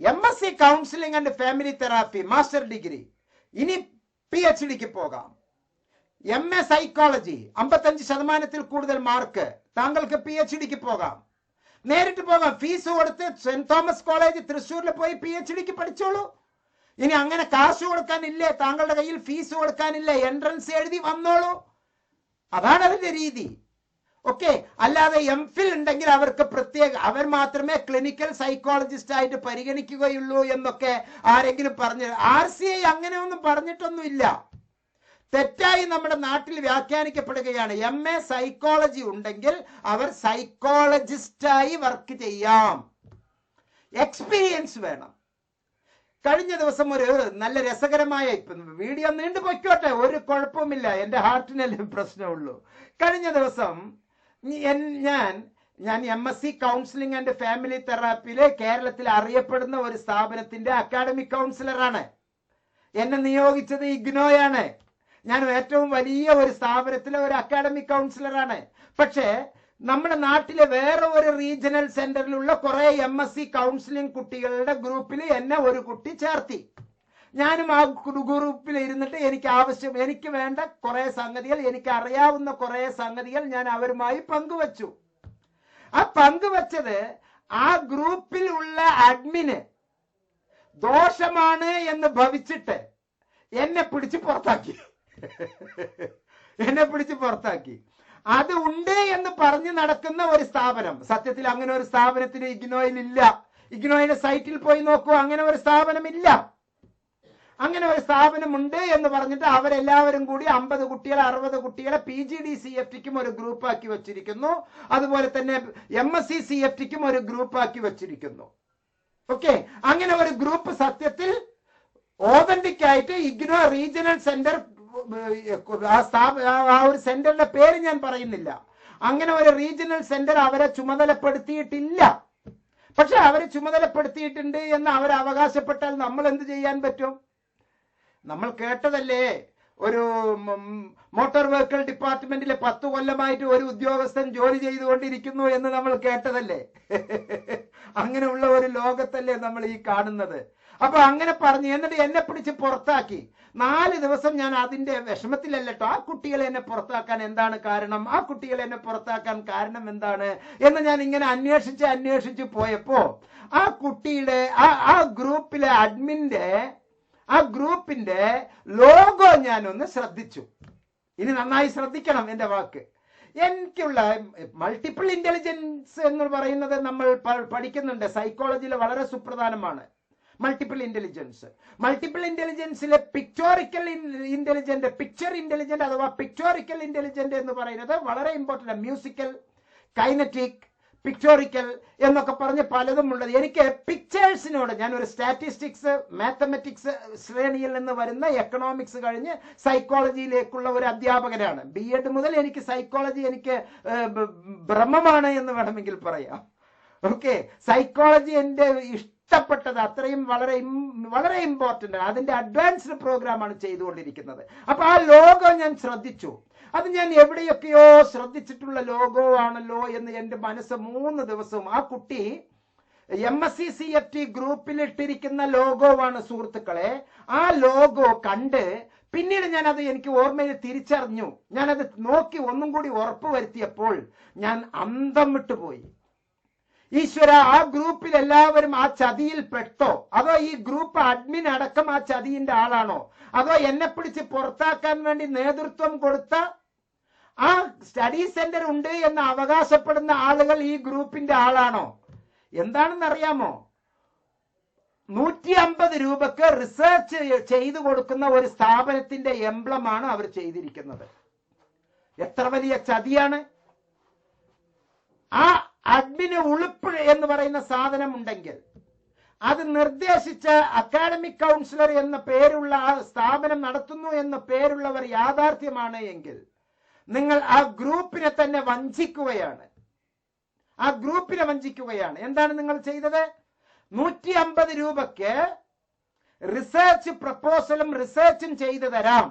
MSc counselling and family therapy master degree, ഇനി PhDക്ക് പോകാം. MA സൈക്കോളജി 55% കൂടുതൽ മാർക്ക്, താങ്കൾക്ക് PhDക്ക് പോകാം, നേരിട്ട് പോകാം. ഫീസ് കൊടുത്ത് സെന്റ് തോമസ് കോളേജ് തൃശ്ശൂരിൽ പോയി PhDക്ക് പഠിച്ചോളൂ. ഇനി അങ്ങനെ കാശ് കൊടുക്കാനില്ലേ, താങ്കളുടെ കയ്യിൽ ഫീസ് കൊടുക്കാനില്ല, എൻട്രൻസ് എഴുതി വന്നോളൂ. അതാണ് അതിന്റെ രീതി. ഓക്കെ, അല്ലാതെ MPhil ഉണ്ടെങ്കിൽ അവർക്ക് പ്രത്യേക, അവർ മാത്രമേ ക്ലിനിക്കൽ സൈക്കോളജിസ്റ്റ് ആയിട്ട് പരിഗണിക്കുകയുള്ളൂ എന്നൊക്കെ ആരെങ്കിലും പറഞ്ഞു. RCI അങ്ങനെയൊന്നും പറഞ്ഞിട്ടൊന്നുമില്ല. തെറ്റായി നമ്മുടെ നാട്ടിൽ വ്യാഖ്യാനിക്കപ്പെടുകയാണ്. MA സൈക്കോളജി ഉണ്ടെങ്കിൽ അവർ സൈക്കോളജിസ്റ്റായി വർക്ക് ചെയ്യാം, എക്സ്പീരിയൻസ് വേണം. കഴിഞ്ഞ ദിവസം ഒരു നല്ല രസകരമായ, വീഡിയോ നീണ്ടു പൊയ്ക്കോട്ടെ, ഒരു കുഴപ്പവുമില്ല, എൻ്റെ ഹാർട്ടിനല്ലേ പ്രശ്നമുള്ളൂ. കഴിഞ്ഞ ദിവസം ഞാൻ MSc കൗൺസിലിംഗ് ആൻഡ് ഫാമിലി തെറാപ്പിയിലെ കേരളത്തിൽ അറിയപ്പെടുന്ന ഒരു സ്ഥാപനത്തിന്റെ അക്കാഡമിക് കൗൺസിലറാണ്. എന്നെ നിയോഗിച്ചത് ഇഗ്നോയാണ്. ഞാൻ ഏറ്റവും വലിയ ഒരു സ്ഥാപനത്തിലെ ഒരു അക്കാഡമിക് കൗൺസിലറാണ്. പക്ഷേ നമ്മുടെ നാട്ടിലെ വേറെ ഒരു റീജിയണൽ സെന്ററിലുള്ള കുറെ MSc കൗൺസിലിംഗ് കുട്ടികളുടെ ഗ്രൂപ്പിൽ എന്നെ ഒരു കുട്ടി ചേർത്തി. ഞാനും ആ ഗ്രൂപ്പിൽ ഇരുന്നിട്ട് എനിക്ക് വേണ്ട കുറെ സംഗതികൾ, എനിക്ക് അറിയാവുന്ന കുറെ സംഗതികൾ ഞാൻ അവരുമായി പങ്കുവച്ചു. ആ പങ്കുവച്ചത് ആ ഗ്രൂപ്പിൽ ഉള്ള അഡ്മിന് ദോഷമാണ് എന്ന് ഭവിച്ചിട്ട് എന്നെ പിടിച്ച് പുറത്താക്കി. അത് ഉണ്ട് എന്ന് പറഞ്ഞു നടക്കുന്ന ഒരു സ്ഥാപനം. സത്യത്തിൽ അങ്ങനെ ഒരു സ്ഥാപനത്തിന് ഇഗ്നോയിൽ ഇല്ല. ഇഗ്നോയുടെ സൈറ്റിൽ പോയി നോക്കൂ, അങ്ങനെ ഒരു സ്ഥാപനം ഇല്ല. അങ്ങനെ ഒരു സ്ഥാപനമുണ്ട് എന്ന് പറഞ്ഞിട്ട് അവരെല്ലാവരും കൂടി 50 കുട്ടികളെ 60 കുട്ടികളെ PGD-CFTക്കും ഒരു ഗ്രൂപ്പ് ആക്കി വെച്ചിരിക്കുന്നു. അതുപോലെ തന്നെ MSc CFTക്കും ഒരു ഗ്രൂപ്പ് ആക്കി വെച്ചിരിക്കുന്നു. ഓക്കെ, അങ്ങനെ ഒരു ഗ്രൂപ്പ് സത്യത്തിൽ ഓതന്റിക് ആയിട്ട് ഇഗ്നോ റീജിയണൽ സെന്റർ, ആ ഒരു സെന്ററിന്റെ പേര് ഞാൻ പറയുന്നില്ല, അങ്ങനെ ഒരു റീജിയണൽ സെന്റർ അവരെ ചുമതലപ്പെടുത്തിയിട്ടില്ല. പക്ഷെ അവരെ ചുമതലപ്പെടുത്തിയിട്ടുണ്ട് എന്ന് അവർ അവകാശപ്പെട്ടാൽ നമ്മൾ എന്ത് ചെയ്യാൻ പറ്റും? നമ്മൾ കേട്ടതല്ലേ, ഒരു മോട്ടോർ വെഹിക്കിൾ ഡിപ്പാർട്ട്മെന്റിലെ 10 കൊല്ലമായിട്ട് ഒരു ഉദ്യോഗസ്ഥൻ ജോലി ചെയ്തുകൊണ്ടിരിക്കുന്നു എന്ന് നമ്മൾ കേട്ടതല്ലേ. അങ്ങനെയുള്ള ഒരു ലോകത്തല്ലേ നമ്മൾ ഈ കാണുന്നത്. അപ്പൊ അങ്ങനെ പറഞ്ഞു, എന്നിട്ട് എന്നെ പിടിച്ച് പുറത്താക്കി. 4 ദിവസം ഞാൻ അതിന്റെ വിഷമത്തിലല്ലോ. ആ കുട്ടികളെ എന്നെ പുറത്താക്കാൻ എന്താണ് കാരണം, ആ കുട്ടികളെ എന്നെ പുറത്താക്കാൻ കാരണം എന്താണ് എന്ന് ഞാൻ ഇങ്ങനെ അന്വേഷിച്ച് പോയപ്പോ ആ കുട്ടിയുടെ ആ ഗ്രൂപ്പിലെ അഡ്മിന്റെ, ആ ഗ്രൂപ്പിന്റെ ലോഗോ ഞാനൊന്ന് ശ്രദ്ധിച്ചു. ഇനി നന്നായി ശ്രദ്ധിക്കണം എന്റെ വാക്ക്. എനിക്കുള്ള മൾട്ടിപ്പിൾ ഇന്റലിജൻസ് എന്ന് പറയുന്നത് നമ്മൾ പഠിക്കുന്നുണ്ട്, സൈക്കോളജിയിൽ വളരെ സുപ്രധാനമാണ്. മൾട്ടിപ്പിൾ ഇന്റലിജൻസിലെ പിക്ചോറിക്കൽ ഇന്റലിജന്റ്, പിക്ചർ ഇന്റലിജന്റ് അഥവാ പിക്ചോറിക്കൽ ഇന്റലിജന്റ് എന്ന് പറയുന്നത് വളരെ ഇമ്പോർട്ടന്റ്. മ്യൂസിക്കൽ, കൈനറ്റിക്, പിക്ചോറിക്കൽ എന്നൊക്കെ പറഞ്ഞ് പലതും ഉള്ളത്. എനിക്ക് പിക്ചേഴ്സിനോട്, ഞാൻ ഒരു സ്റ്റാറ്റിസ്റ്റിക്സ് മാത്തമെറ്റിക്സ് ശ്രേണിയിൽ നിന്ന് വരുന്ന എക്കണോമിക്സ് കഴിഞ്ഞ് സൈക്കോളജിയിലേക്കുള്ള ഒരു അധ്യാപകനാണ്. BEd മുതൽ എനിക്ക് സൈക്കോളജി എനിക്ക് ബ്രഹ്മമാണ് എന്ന് വേണമെങ്കിൽ പറയാം. ഓക്കെ, സൈക്കോളജി എൻ്റെ ഇഷ്ടപ്പെട്ടത്, അത്രയും വളരെ ഇമ്പോർട്ടന്റ്. അതിന്റെ അഡ്വാൻസ്ഡ് പ്രോഗ്രാമാണ് ചെയ്തുകൊണ്ടിരിക്കുന്നത്. അപ്പൊ ആ ലോഗോ ഞാൻ ശ്രദ്ധിച്ചു. അത് ഞാൻ എവിടെയൊക്കെയോ ശ്രദ്ധിച്ചിട്ടുള്ള ലോഗോ ആണല്ലോ എന്ന് എൻ്റെ മനസ്സ് 3 ദിവസവും. ആ കുട്ടി MSc CFT ഗ്രൂപ്പിൽ ഇട്ടിരിക്കുന്ന ലോഗോവാണ് സുഹൃത്തുക്കളെ. ആ ലോഗോ കണ്ട് പിന്നീട് ഞാനത് എനിക്ക് ഓർമ്മയിൽ തിരിച്ചറിഞ്ഞു. ഞാനത് നോക്കി ഒന്നും കൂടി ഉറപ്പ് വരുത്തിയപ്പോൾ ഞാൻ അന്തം വിട്ടുപോയി. ഈശ്വര, ആ ഗ്രൂപ്പിൽ എല്ലാവരും ആ ചതിയിൽ പെട്ടോ? അതോ ഈ ഗ്രൂപ്പ് അഡ്മിൻ അടക്കം ആ ചതിന്റെ ആളാണോ? അതോ എന്നെ പിടിച്ച് പുറത്താക്കാൻ വേണ്ടി നേതൃത്വം കൊടുത്ത ആ സ്റ്റഡി സെന്റർ ഉണ്ട് എന്ന് അവകാശപ്പെടുന്ന ആളുകൾ ഈ ഗ്രൂപ്പിന്റെ ആളാണോ? എന്താണെന്ന് അറിയാമോ? 150 രൂപക്ക് റിസർച്ച് ചെയ്തു കൊടുക്കുന്ന ഒരു സ്ഥാപനത്തിന്റെ എംബ്ലമാണ് അവർ ചെയ്തിരിക്കുന്നത്. എത്ര വലിയ ചതിയാണ്! ആ അഡ്മിന് ഉളുപ്പ് എന്ന് പറയുന്ന സാധനം ഉണ്ടെങ്കിൽ അത് നിർദ്ദേശിച്ച അക്കാഡമിക് കൗൺസിലർ എന്ന പേരുള്ള ആ സ്ഥാപനം നടത്തുന്നു എന്ന പേരുള്ളവർ യാഥാർത്ഥ്യമാണ് എങ്കിൽ നിങ്ങൾ ആ ഗ്രൂപ്പിനെ തന്നെ വഞ്ചിക്കുകയാണ്. ആ ഗ്രൂപ്പിനെ വഞ്ചിക്കുകയാണ്. എന്താണ് നിങ്ങൾ ചെയ്തത്? 150 രൂപയ്ക്ക് റിസർച്ച് പ്രപ്പോസലും റിസർച്ചും ചെയ്തു തരാം,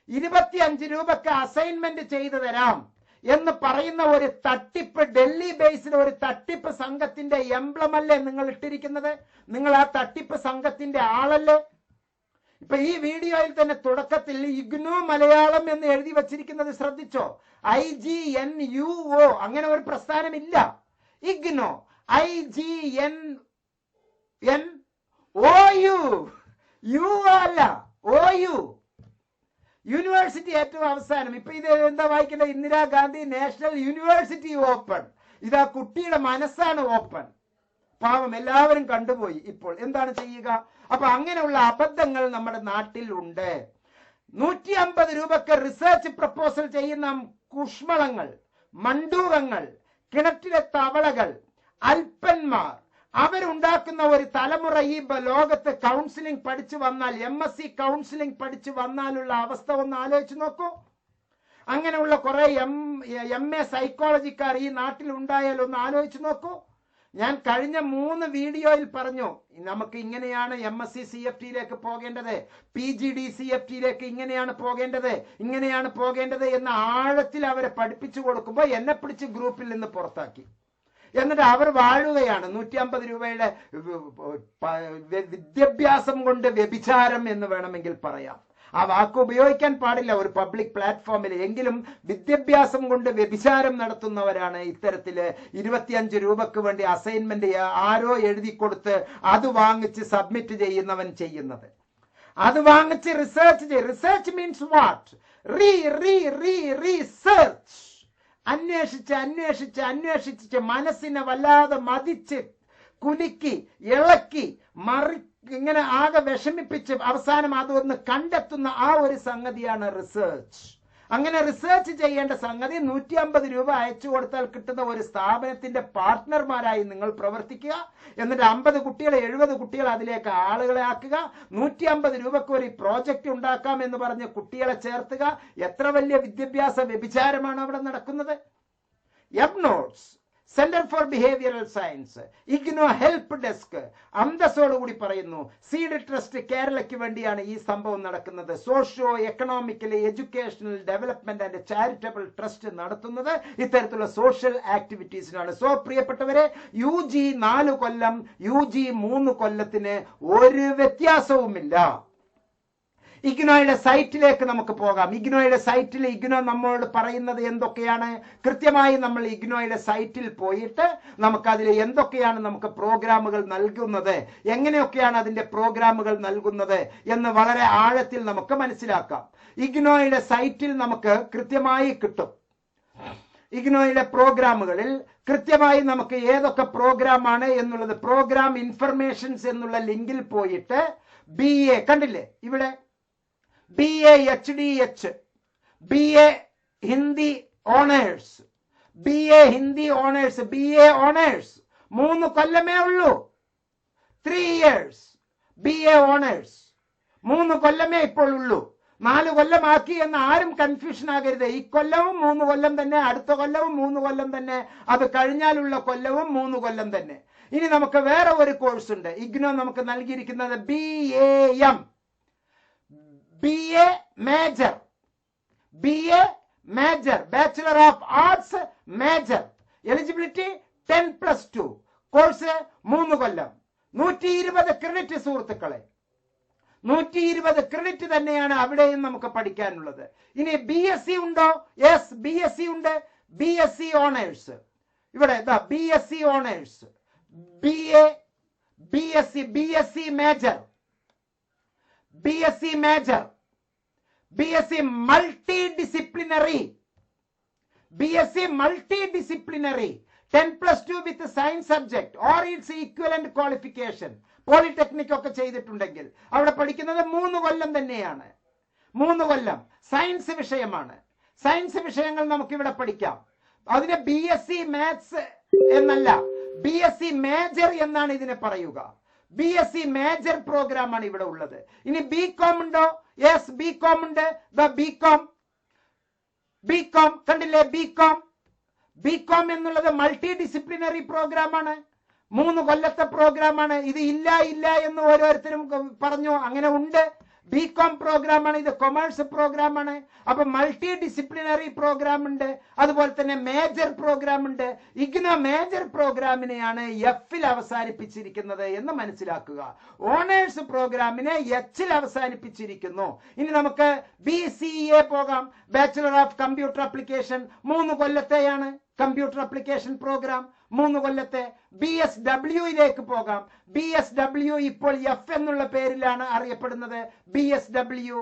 25 രൂപയ്ക്ക് അസൈൻമെന്റ് ചെയ്തു തരാം എന്ന് പറയുന്ന ഒരു തട്ടിപ്പ്, ഡൽഹി ബേസിൽ ഒരു തട്ടിപ്പ് സംഘത്തിന്റെ എംബ്ലമല്ലേ നിങ്ങൾ ഇട്ടിരിക്കുന്നത്? നിങ്ങൾ ആ തട്ടിപ്പ് സംഘത്തിന്റെ ആളല്ലേ? ഇപ്പൊ ഈ വീഡിയോയിൽ തന്നെ തുടക്കത്തിൽ ഇഗ്നോ മലയാളം എന്ന് എഴുതി വച്ചിരിക്കുന്നത് ശ്രദ്ധിച്ചോ? IGNUO അങ്ങനെ ഒരു പ്രസ്ഥാനമില്ല. ഇഗ്നോ IGNOU, യു അല്ല, OU, യൂണിവേഴ്സിറ്റി ഏറ്റവും അവസാനം. ഇപ്പൊ ഇത് എന്താ വായിക്കേണ്ടത്? Indira Gandhi national university open. ഇതാ കുട്ടിയുടെ മനസ്സാണ് ഓപ്പൺ. പാവം, എല്ലാവരും കണ്ടുപോയി. ഇപ്പോൾ എന്താണ് ചെയ്യുക? അപ്പൊ അങ്ങനെയുള്ള അബദ്ധങ്ങൾ നമ്മുടെ നാട്ടിൽ ഉണ്ട്. 150 രൂപക്ക് റിസർച്ച് പ്രപ്പോസൽ ചെയ്യുന്ന കുഷ്മളങ്ങൾ, മണ്ടൂകങ്ങൾ, കിണറ്റിലെ തവളകൾ, അൽപ്പന്മാർ, അവരുണ്ടാക്കുന്ന ഒരു തലമുറ ഈ ലോകത്ത് കൗൺസിലിംഗ് പഠിച്ചു വന്നാൽ, MSc കൗൺസിലിംഗ് പഠിച്ചു വന്നാലുള്ള അവസ്ഥ ഒന്ന് ആലോചിച്ച് നോക്കൂ. അങ്ങനെയുള്ള കുറെ MA സൈക്കോളജിക്കാർ ഈ നാട്ടിൽ ഉണ്ടായാൽ ഒന്ന് ആലോചിച്ച് നോക്കൂ. ഞാൻ കഴിഞ്ഞ 3 വീഡിയോയിൽ പറഞ്ഞു, നമുക്ക് ഇങ്ങനെയാണ് MSc CFTയിലേക്ക് പോകേണ്ടത്, PGD CFTയിലേക്ക് ഇങ്ങനെയാണ് പോകേണ്ടത് എന്ന ആഴത്തിൽ അവരെ പഠിപ്പിച്ചു കൊടുക്കുമ്പോൾ എന്നെ പിടിച്ച് ഗ്രൂപ്പിൽ നിന്ന് പുറത്താക്കി. എന്നിട്ട് അവർ വാഴുകയാണ്. 150 രൂപയുടെ വിദ്യാഭ്യാസം കൊണ്ട് വ്യഭിചാരം എന്ന് വേണമെങ്കിൽ പറയാം. ആ വാക്ക് ഉപയോഗിക്കാൻ പാടില്ല ഒരു പബ്ലിക് പ്ലാറ്റ്ഫോമിൽ. എങ്കിലും വിദ്യാഭ്യാസം കൊണ്ട് വ്യഭിചാരം നടത്തുന്നവരാണ് ഇത്തരത്തില് 25 രൂപക്ക് വേണ്ടി അസൈൻമെന്റ് ആരോ എഴുതി കൊടുത്ത് അത് വാങ്ങിച്ച് സബ്മിറ്റ് ചെയ്യുന്നവൻ ചെയ്യുന്നത്. അത് വാങ്ങിച്ച് റിസർച്ച് മീൻസ് വാട്ട്? റീസെർച്ച്. അന്വേഷിച്ച് മനസ്സിനെ വല്ലാതെ മതിച്ച് കുലുക്കി ഇളക്കി ഇങ്ങനെ ആകെ വിഷമിപ്പിച്ച് അവസാനം അതൊന്ന് കണ്ടെത്തുന്ന ആ ഒരു സംഗതിയാണ് റിസർച്ച്. അങ്ങനെ റിസർച്ച് ചെയ്യേണ്ട സംഗതി 150 രൂപ അയച്ചു കൊടുത്താൽ കിട്ടുന്ന ഒരു സ്ഥാപനത്തിന്റെ പാർട്ട്ണർമാരായി നിങ്ങൾ പ്രവർത്തിക്കുക. എന്നിട്ട് 50 കുട്ടികൾ 70 കുട്ടികൾ അതിലേക്ക് ആളുകളെ ആക്കുക. 150 രൂപക്ക് ഒരു പ്രോജക്റ്റ് ഉണ്ടാക്കാം എന്ന് പറഞ്ഞ് കുട്ടികളെ ചേർത്തുക. എത്ര വലിയ വിദ്യാഭ്യാസ വ്യഭിചാരമാണ് അവിടെ നടക്കുന്നത്? എബ്നോട്സ്, centre for behavioural science, IGNOU help desk അന്തസ്സോടുകൂടി പറയുന്നു, സീഡ് ട്രസ്റ്റ് കേരളയ്ക്ക് വേണ്ടിയാണ് ഈ സംഭവം നടക്കുന്നത്. Socio economically educational development and charitable trust നടത്തുന്നത് ഇത്തരത്തിലുള്ള സോഷ്യൽ ആക്ടിവിറ്റീസിനാണ്. സോ പ്രിയപ്പെട്ടവരെ, UG 4 കൊല്ലം, UG 3 കൊല്ലത്തിന് ഒരു വ്യത്യാസവുമില്ല. ഇഗ്നോയുടെ സൈറ്റിലേക്ക് നമുക്ക് പോകാം. ഇഗ്നോയുടെ സൈറ്റിൽ ഇഗ്നോ നമ്മളോട് പറയുന്നത് എന്തൊക്കെയാണ്? കൃത്യമായി നമ്മൾ ഇഗ്നോയുടെ സൈറ്റിൽ പോയിട്ട് നമുക്കതിൽ എന്തൊക്കെയാണ് നമുക്ക് പ്രോഗ്രാമുകൾ നൽകുന്നത്, എങ്ങനെയൊക്കെയാണ് അതിന്റെ പ്രോഗ്രാമുകൾ നൽകുന്നത് എന്ന് വളരെ ആഴത്തിൽ നമുക്ക് മനസ്സിലാക്കാം. ഇഗ്നോയുടെ സൈറ്റിൽ നമുക്ക് കൃത്യമായി കിട്ടും. ഇഗ്നോയുടെ പ്രോഗ്രാമുകളിൽ കൃത്യമായി നമുക്ക് ഏതൊക്കെ പ്രോഗ്രാമാണ് എന്നുള്ളത്, പ്രോഗ്രാം ഇൻഫർമേഷൻസ് എന്നുള്ള ലിങ്കിൽ പോയിട്ട് BA കണ്ടില്ലേ ഇവിടെ, BA HDH, BA Hindi honours, BA Hindi honours, BA honours 3 കൊല്ലമേ ഉള്ളൂ. 3 years BA ഓണേഴ്സ് 3 കൊല്ലമേ ഇപ്പോൾ ഉള്ളൂ. 4 കൊല്ലമാക്കി എന്ന് ആരും കൺഫ്യൂഷൻ ആകരുത്. ഈ കൊല്ലവും 3 കൊല്ലം തന്നെ, അടുത്ത കൊല്ലവും 3 കൊല്ലം തന്നെ, അത് കഴിഞ്ഞാലുള്ള കൊല്ലവും 3 കൊല്ലം തന്നെ. ഇനി നമുക്ക് വേറെ ഒരു കോഴ്സ് ഉണ്ട്. ഇഗ്നോ നമുക്ക് നൽകിയിരിക്കുന്നത് BAM, BA major, bachelor of arts major, eligibility 10+2, course 3 Kollam, 120 credit സുഹൃത്തുക്കളെ. 120 ക്രെഡിറ്റ് തന്നെയാണ് അവിടെയും നമുക്ക് പഠിക്കാനുള്ളത്. ഇനി BSc ഉണ്ടോ? യെസ്, BSc ഉണ്ട്. BSc ഓണേഴ്സ് ഇവിടെ BSc honours, BSc major, BSc multidisciplinary, 10+2 with science subject or its equivalent qualification. Polytechnic ഒക്കെ ചെയ്തിട്ടുണ്ടെങ്കിൽ അവിടെ പഠിക്കുന്നത് 3 കൊല്ലം തന്നെയാണ്. 3 കൊല്ലം സയൻസ് വിഷയമാണ്. സയൻസ് വിഷയങ്ങൾ നമുക്കിവിടെ പഠിക്കാം. അതിന് BSc മാത്സ് എന്നല്ല, BSc മേജർ എന്നാണ് ഇതിനെ പറയുക. BSc മേജർ പ്രോഗ്രാം ആണ് ഇവിടെ ഉള്ളത്. ഇനി BCom ഉണ്ടോ? യെസ്, BCom ഉണ്ട്. BCom കണ്ടില്ലേ? BCom എന്നുള്ളത് മൾട്ടി ഡിസിപ്ലിനറി പ്രോഗ്രാം ആണ്. 3 കൊല്ലത്തെ പ്രോഗ്രാം ആണ്. ഇത് ഇല്ല എന്ന് ഓരോരുത്തരും പറഞ്ഞു, അങ്ങനെ ഉണ്ട്. BCom പ്രോഗ്രാം ആണ് ഇത്, കൊമേഴ്സ് പ്രോഗ്രാം ആണ്. അപ്പൊ മൾട്ടി ഡിസിപ്ലിനറി പ്രോഗ്രാം ഉണ്ട്, അതുപോലെ തന്നെ മേജർ പ്രോഗ്രാം ഉണ്ട്. ഇഗ്നോ മേജർ പ്രോഗ്രാമിനെയാണ് F-ൽ അവസാനിപ്പിച്ചിരിക്കുന്നത് എന്ന് മനസ്സിലാക്കുക. ഓണേഴ്സ് പ്രോഗ്രാമിനെ H-ൽ അവസാനിപ്പിച്ചിരിക്കുന്നു. ഇനി നമുക്ക് BCA പോകാം, ബാച്ചുലർ ഓഫ് കമ്പ്യൂട്ടർ ആപ്ലിക്കേഷൻ. 3 കൊല്ലത്തെയാണ് കമ്പ്യൂട്ടർ ആപ്ലിക്കേഷൻ പ്രോഗ്രാം, 3 കൊല്ലത്തെ. BSW പോകാം. BSW ഇപ്പോൾ F എന്നുള്ള പേരിലാണ് അറിയപ്പെടുന്നത്. BSW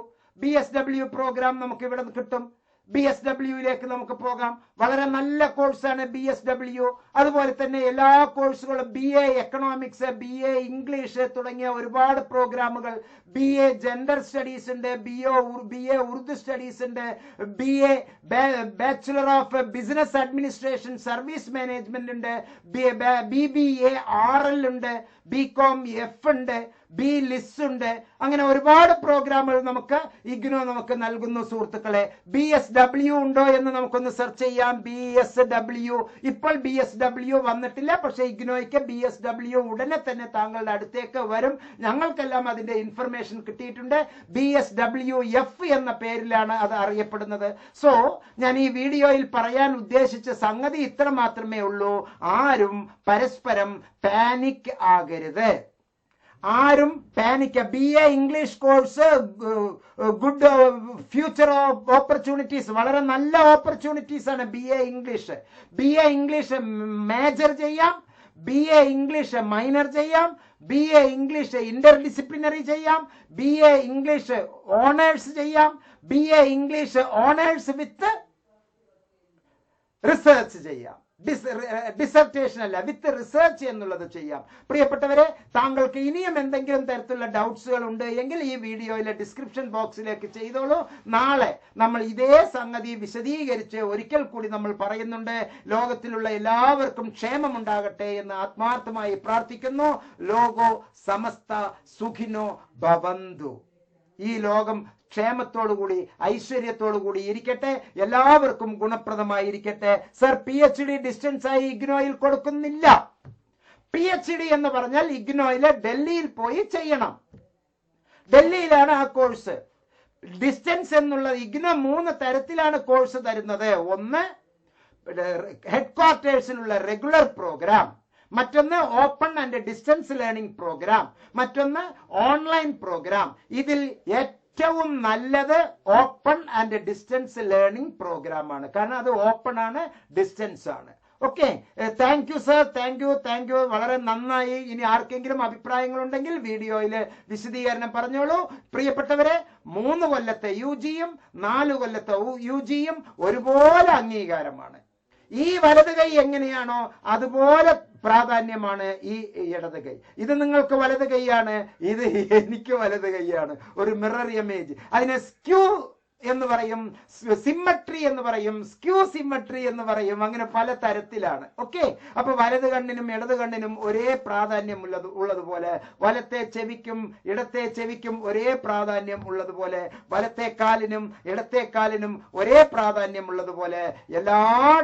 പ്രോഗ്രാം നമുക്ക് ഇവിടെ കിട്ടും. BSW നമുക്ക് പോകാം. വളരെ നല്ല കോഴ്സാണ് BSW. അതുപോലെ തന്നെ എല്ലാ കോഴ്സുകളും BA എക്കണോമിക്സ്, BA ഇംഗ്ലീഷ് തുടങ്ങിയ ഒരുപാട് പ്രോഗ്രാമുകൾ, BA ജെൻഡർ സ്റ്റഡീസ് ഉണ്ട്, BA ഉറുദു സ്റ്റഡീസ് ഉണ്ട്, BA bachelor of business administration service management ഉണ്ട്, BBA RL ഉണ്ട്, BCom F ഉണ്ട്, BLIS ഉണ്ട്. അങ്ങനെ ഒരുപാട് പ്രോഗ്രാമുകൾ നമുക്ക് ഇഗ്നോ നമുക്ക് നൽകുന്നു സുഹൃത്തുക്കളെ. BSW ഉണ്ടോ എന്ന് നമുക്കൊന്ന് സെർച്ച് ചെയ്യാം. BSW ഇപ്പോൾ BSW വന്നിട്ടില്ല, പക്ഷെ ഇഗ്നോയ്ക്ക് BSW ഉടനെ തന്നെ താങ്കളുടെ അടുത്തേക്ക് വരും. ഞങ്ങൾക്കെല്ലാം അതിന്റെ ഇൻഫർമേഷൻ കിട്ടിയിട്ടുണ്ട്. BSW F എന്ന പേരിലാണ് അത് അറിയപ്പെടുന്നത്. സോ ഞാൻ ഈ വീഡിയോയിൽ പറയാൻ ഉദ്ദേശിച്ച സംഗതി ഇത്ര മാത്രമേ ഉള്ളൂ. ആരും പരസ്പരം പാനിക് ആകരുത്. ആരും പാനിക്ക. BA English course good future opportunities, വളരെ നല്ല ഓപ്പർച്യൂണിറ്റീസ് ആണ് BA English. BA English major ചെയ്യാം, BA ഇംഗ്ലീഷ് മൈനർ ചെയ്യാം, BA ഇംഗ്ലീഷ് ഇന്റർ ഡിസിപ്ലിനറി ചെയ്യാം, BA ഇംഗ്ലീഷ് ഓണേഴ്സ് ചെയ്യാം, BA English owners with research ചെയ്യാം. ഡിസർട്ടേഷൻ അല്ല, വിത്ത് റിസർച്ച് എന്നുള്ളത് ചെയ്യാം. പ്രിയപ്പെട്ടവരെ, താങ്കൾക്ക് ഇനിയും എന്തെങ്കിലും തരത്തിലുള്ള ഡൗട്ട്സുകൾ ഉണ്ട് എങ്കിൽ ഈ വീഡിയോയിലെ ഡിസ്ക്രിപ്ഷൻ ബോക്സിലേക്ക് ചെയ്തോളൂ. നാളെ നമ്മൾ ഇതേ സംഗതി വിശദീകരിച്ച് ഒരിക്കൽ കൂടി നമ്മൾ പറയുന്നുണ്ട്. ലോകത്തിലുള്ള എല്ലാവർക്കും ക്ഷേമമുണ്ടാകട്ടെ എന്ന് ആത്മാർത്ഥമായി പ്രാർത്ഥിക്കുന്നു. ലോകോ സമസ്ത സുഖിനോ ഭവന്തു. ഈ ലോകം ക്ഷേമത്തോടുകൂടി ഐശ്വര്യത്തോടുകൂടി ഇരിക്കട്ടെ, എല്ലാവർക്കും ഗുണപ്രദമായിരിക്കട്ടെ. സർ, PhD ഡിസ്റ്റൻസ് ആയി ഇഗ്നോയിൽ കൊടുക്കുന്നില്ല. PhD എന്ന് പറഞ്ഞാൽ ഇഗ്നോയിലെ ഡൽഹിയിൽ പോയി ചെയ്യണം. ഡൽഹിയിലാണ് ആ കോഴ്സ്. ഡിസ്റ്റൻസ് എന്നുള്ള ഇഗ്നോ 3 തരത്തിലാണ് കോഴ്സ് തരുന്നത്. ഒന്ന് ഹെഡ് ക്വാർട്ടേഴ്സിലുള്ള റെഗുലർ പ്രോഗ്രാം, മറ്റൊന്ന് open and distance learning programme, മറ്റൊന്ന് ഓൺലൈൻ പ്രോഗ്രാം. ഇതിൽ ഏറ്റവും നല്ലത് open and distance learning programme ആണ്. കാരണം അത് ഓപ്പൺ ആണ്, ഡിസ്റ്റൻസ് ആണ്. Okay, thank you sir, thank you, വളരെ നന്നായി. ഇനി ആർക്കെങ്കിലും അഭിപ്രായങ്ങളുണ്ടെങ്കിൽ വീഡിയോയിൽ വിശദീകരണം പറഞ്ഞോളൂ. പ്രിയപ്പെട്ടവരെ, 3 കൊല്ലത്തെ UGയും 4 കൊല്ലത്തെ UGയും ഒരുപോലെ അംഗീകാരമാണ്. ഈ വലത് കൈ എങ്ങനെയാണോ അതുപോലെ പ്രാധാന്യമാണ് ഈ ഇടത് കൈ. ഇത് നിങ്ങൾക്ക് വലത് കൈയാണ്, ഇത് എനിക്ക് വലത് കൈയാണ്. ഒരു മിറർ ഇമേജ്. അതിനെ സ്ക്യൂ എന്ന് പറയും, സിമ്മട്രി എന്ന് പറയും, സ്ക്യൂ സിമ്മട്രി എന്ന് പറയും. അങ്ങനെ പല തരത്തിലാണ്. ഓക്കെ, അപ്പൊ വലത് കണ്ണിനും ഇടത് കണ്ണിനും ഒരേ പ്രാധാന്യം ഉള്ളതുപോലെ, വലത്തെ ചെവിക്കും ഇടത്തെ ചെവിക്കും ഒരേ പ്രാധാന്യം ഉള്ളതുപോലെ, വലത്തെ കാലിനും ഇടത്തെ കാലിനും ഒരേ പ്രാധാന്യം ഉള്ളതുപോലെ എല്ലാ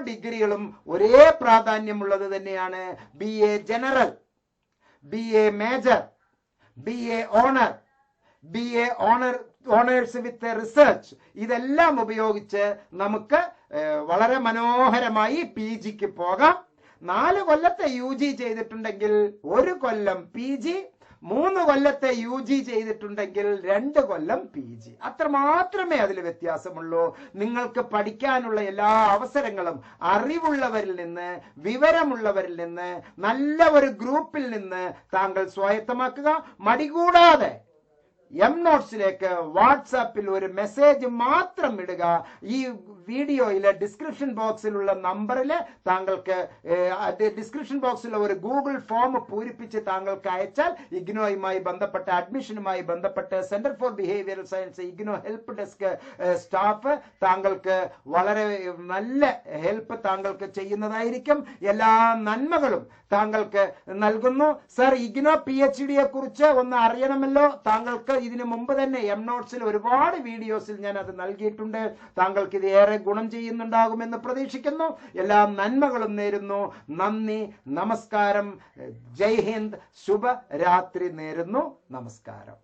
ഡിഗ്രികളും ഒരേ പ്രാധാന്യമുള്ളത് തന്നെയാണ്. BA general, BA major, BA honour, BA honours with research, ഇതെല്ലാം ഉപയോഗിച്ച് നമുക്ക് വളരെ മനോഹരമായി PGക്ക് പോകാം. 4 കൊല്ലത്തെ UG ചെയ്തിട്ടുണ്ടെങ്കിൽ 1 കൊല്ലം PG, 3 കൊല്ലത്തെ UG ചെയ്തിട്ടുണ്ടെങ്കിൽ 2 കൊല്ലം PG. അത്ര മാത്രമേ അതിൽ വ്യത്യാസമുള്ളൂ. നിങ്ങൾക്ക് പഠിക്കാനുള്ള എല്ലാ അവസരങ്ങളും അറിവുള്ളവരിൽ നിന്ന്, വിവരമുള്ളവരിൽ നിന്ന്, നല്ല ഒരു ഗ്രൂപ്പിൽ നിന്ന് താങ്കൾ സ്വായത്തമാക്കുക. മടികൂടാതെ MNotes-ലേക്ക് വാട്സാപ്പിൽ ഒരു മെസ്സേജ് മാത്രം ഇടുക. ഈ വീഡിയോയിലെ ഡിസ്ക്രിപ്ഷൻ ബോക്സിലുള്ള നമ്പറിൽ താങ്കൾക്ക് ഡിസ്ക്രിപ്ഷൻ ബോക്സിലുള്ള ഒരു ഗൂഗിൾ ഫോം പൂരിപ്പിച്ച് താങ്കൾക്ക് അയച്ചാൽ ഇഗ്നോയുമായി ബന്ധപ്പെട്ട അഡ്മിഷനുമായി ബന്ധപ്പെട്ട് centre for behavioural science IGNOU help desk staff താങ്കൾക്ക് വളരെ നല്ല ഹെൽപ്പ് താങ്കൾക്ക് ചെയ്യുന്നതായിരിക്കും. എല്ലാ നന്മകളും താങ്കൾക്ക് നൽകുന്നു. സർ, ഇഗ്നോ PhDയെ കുറിച്ച് ഒന്ന് അറിയണമല്ലോ. താങ്കൾക്ക് ഇതിനു മുമ്പ് തന്നെ MNotes-ൽ ഒരുപാട് വീഡിയോസിൽ ഞാൻ അത് നൽകിയിട്ടുണ്ട്. താങ്കൾക്ക് ഇത് ഏറെ ഗുണം ചെയ്യുന്നുണ്ടാകുമെന്ന് പ്രതീക്ഷിക്കുന്നു. എല്ലാ നന്മകളും നേരുന്നു. നന്ദി, നമസ്കാരം, ജയ് ഹിന്ദ്, ശുഭരാത്രി നേരുന്നു. നമസ്കാരം.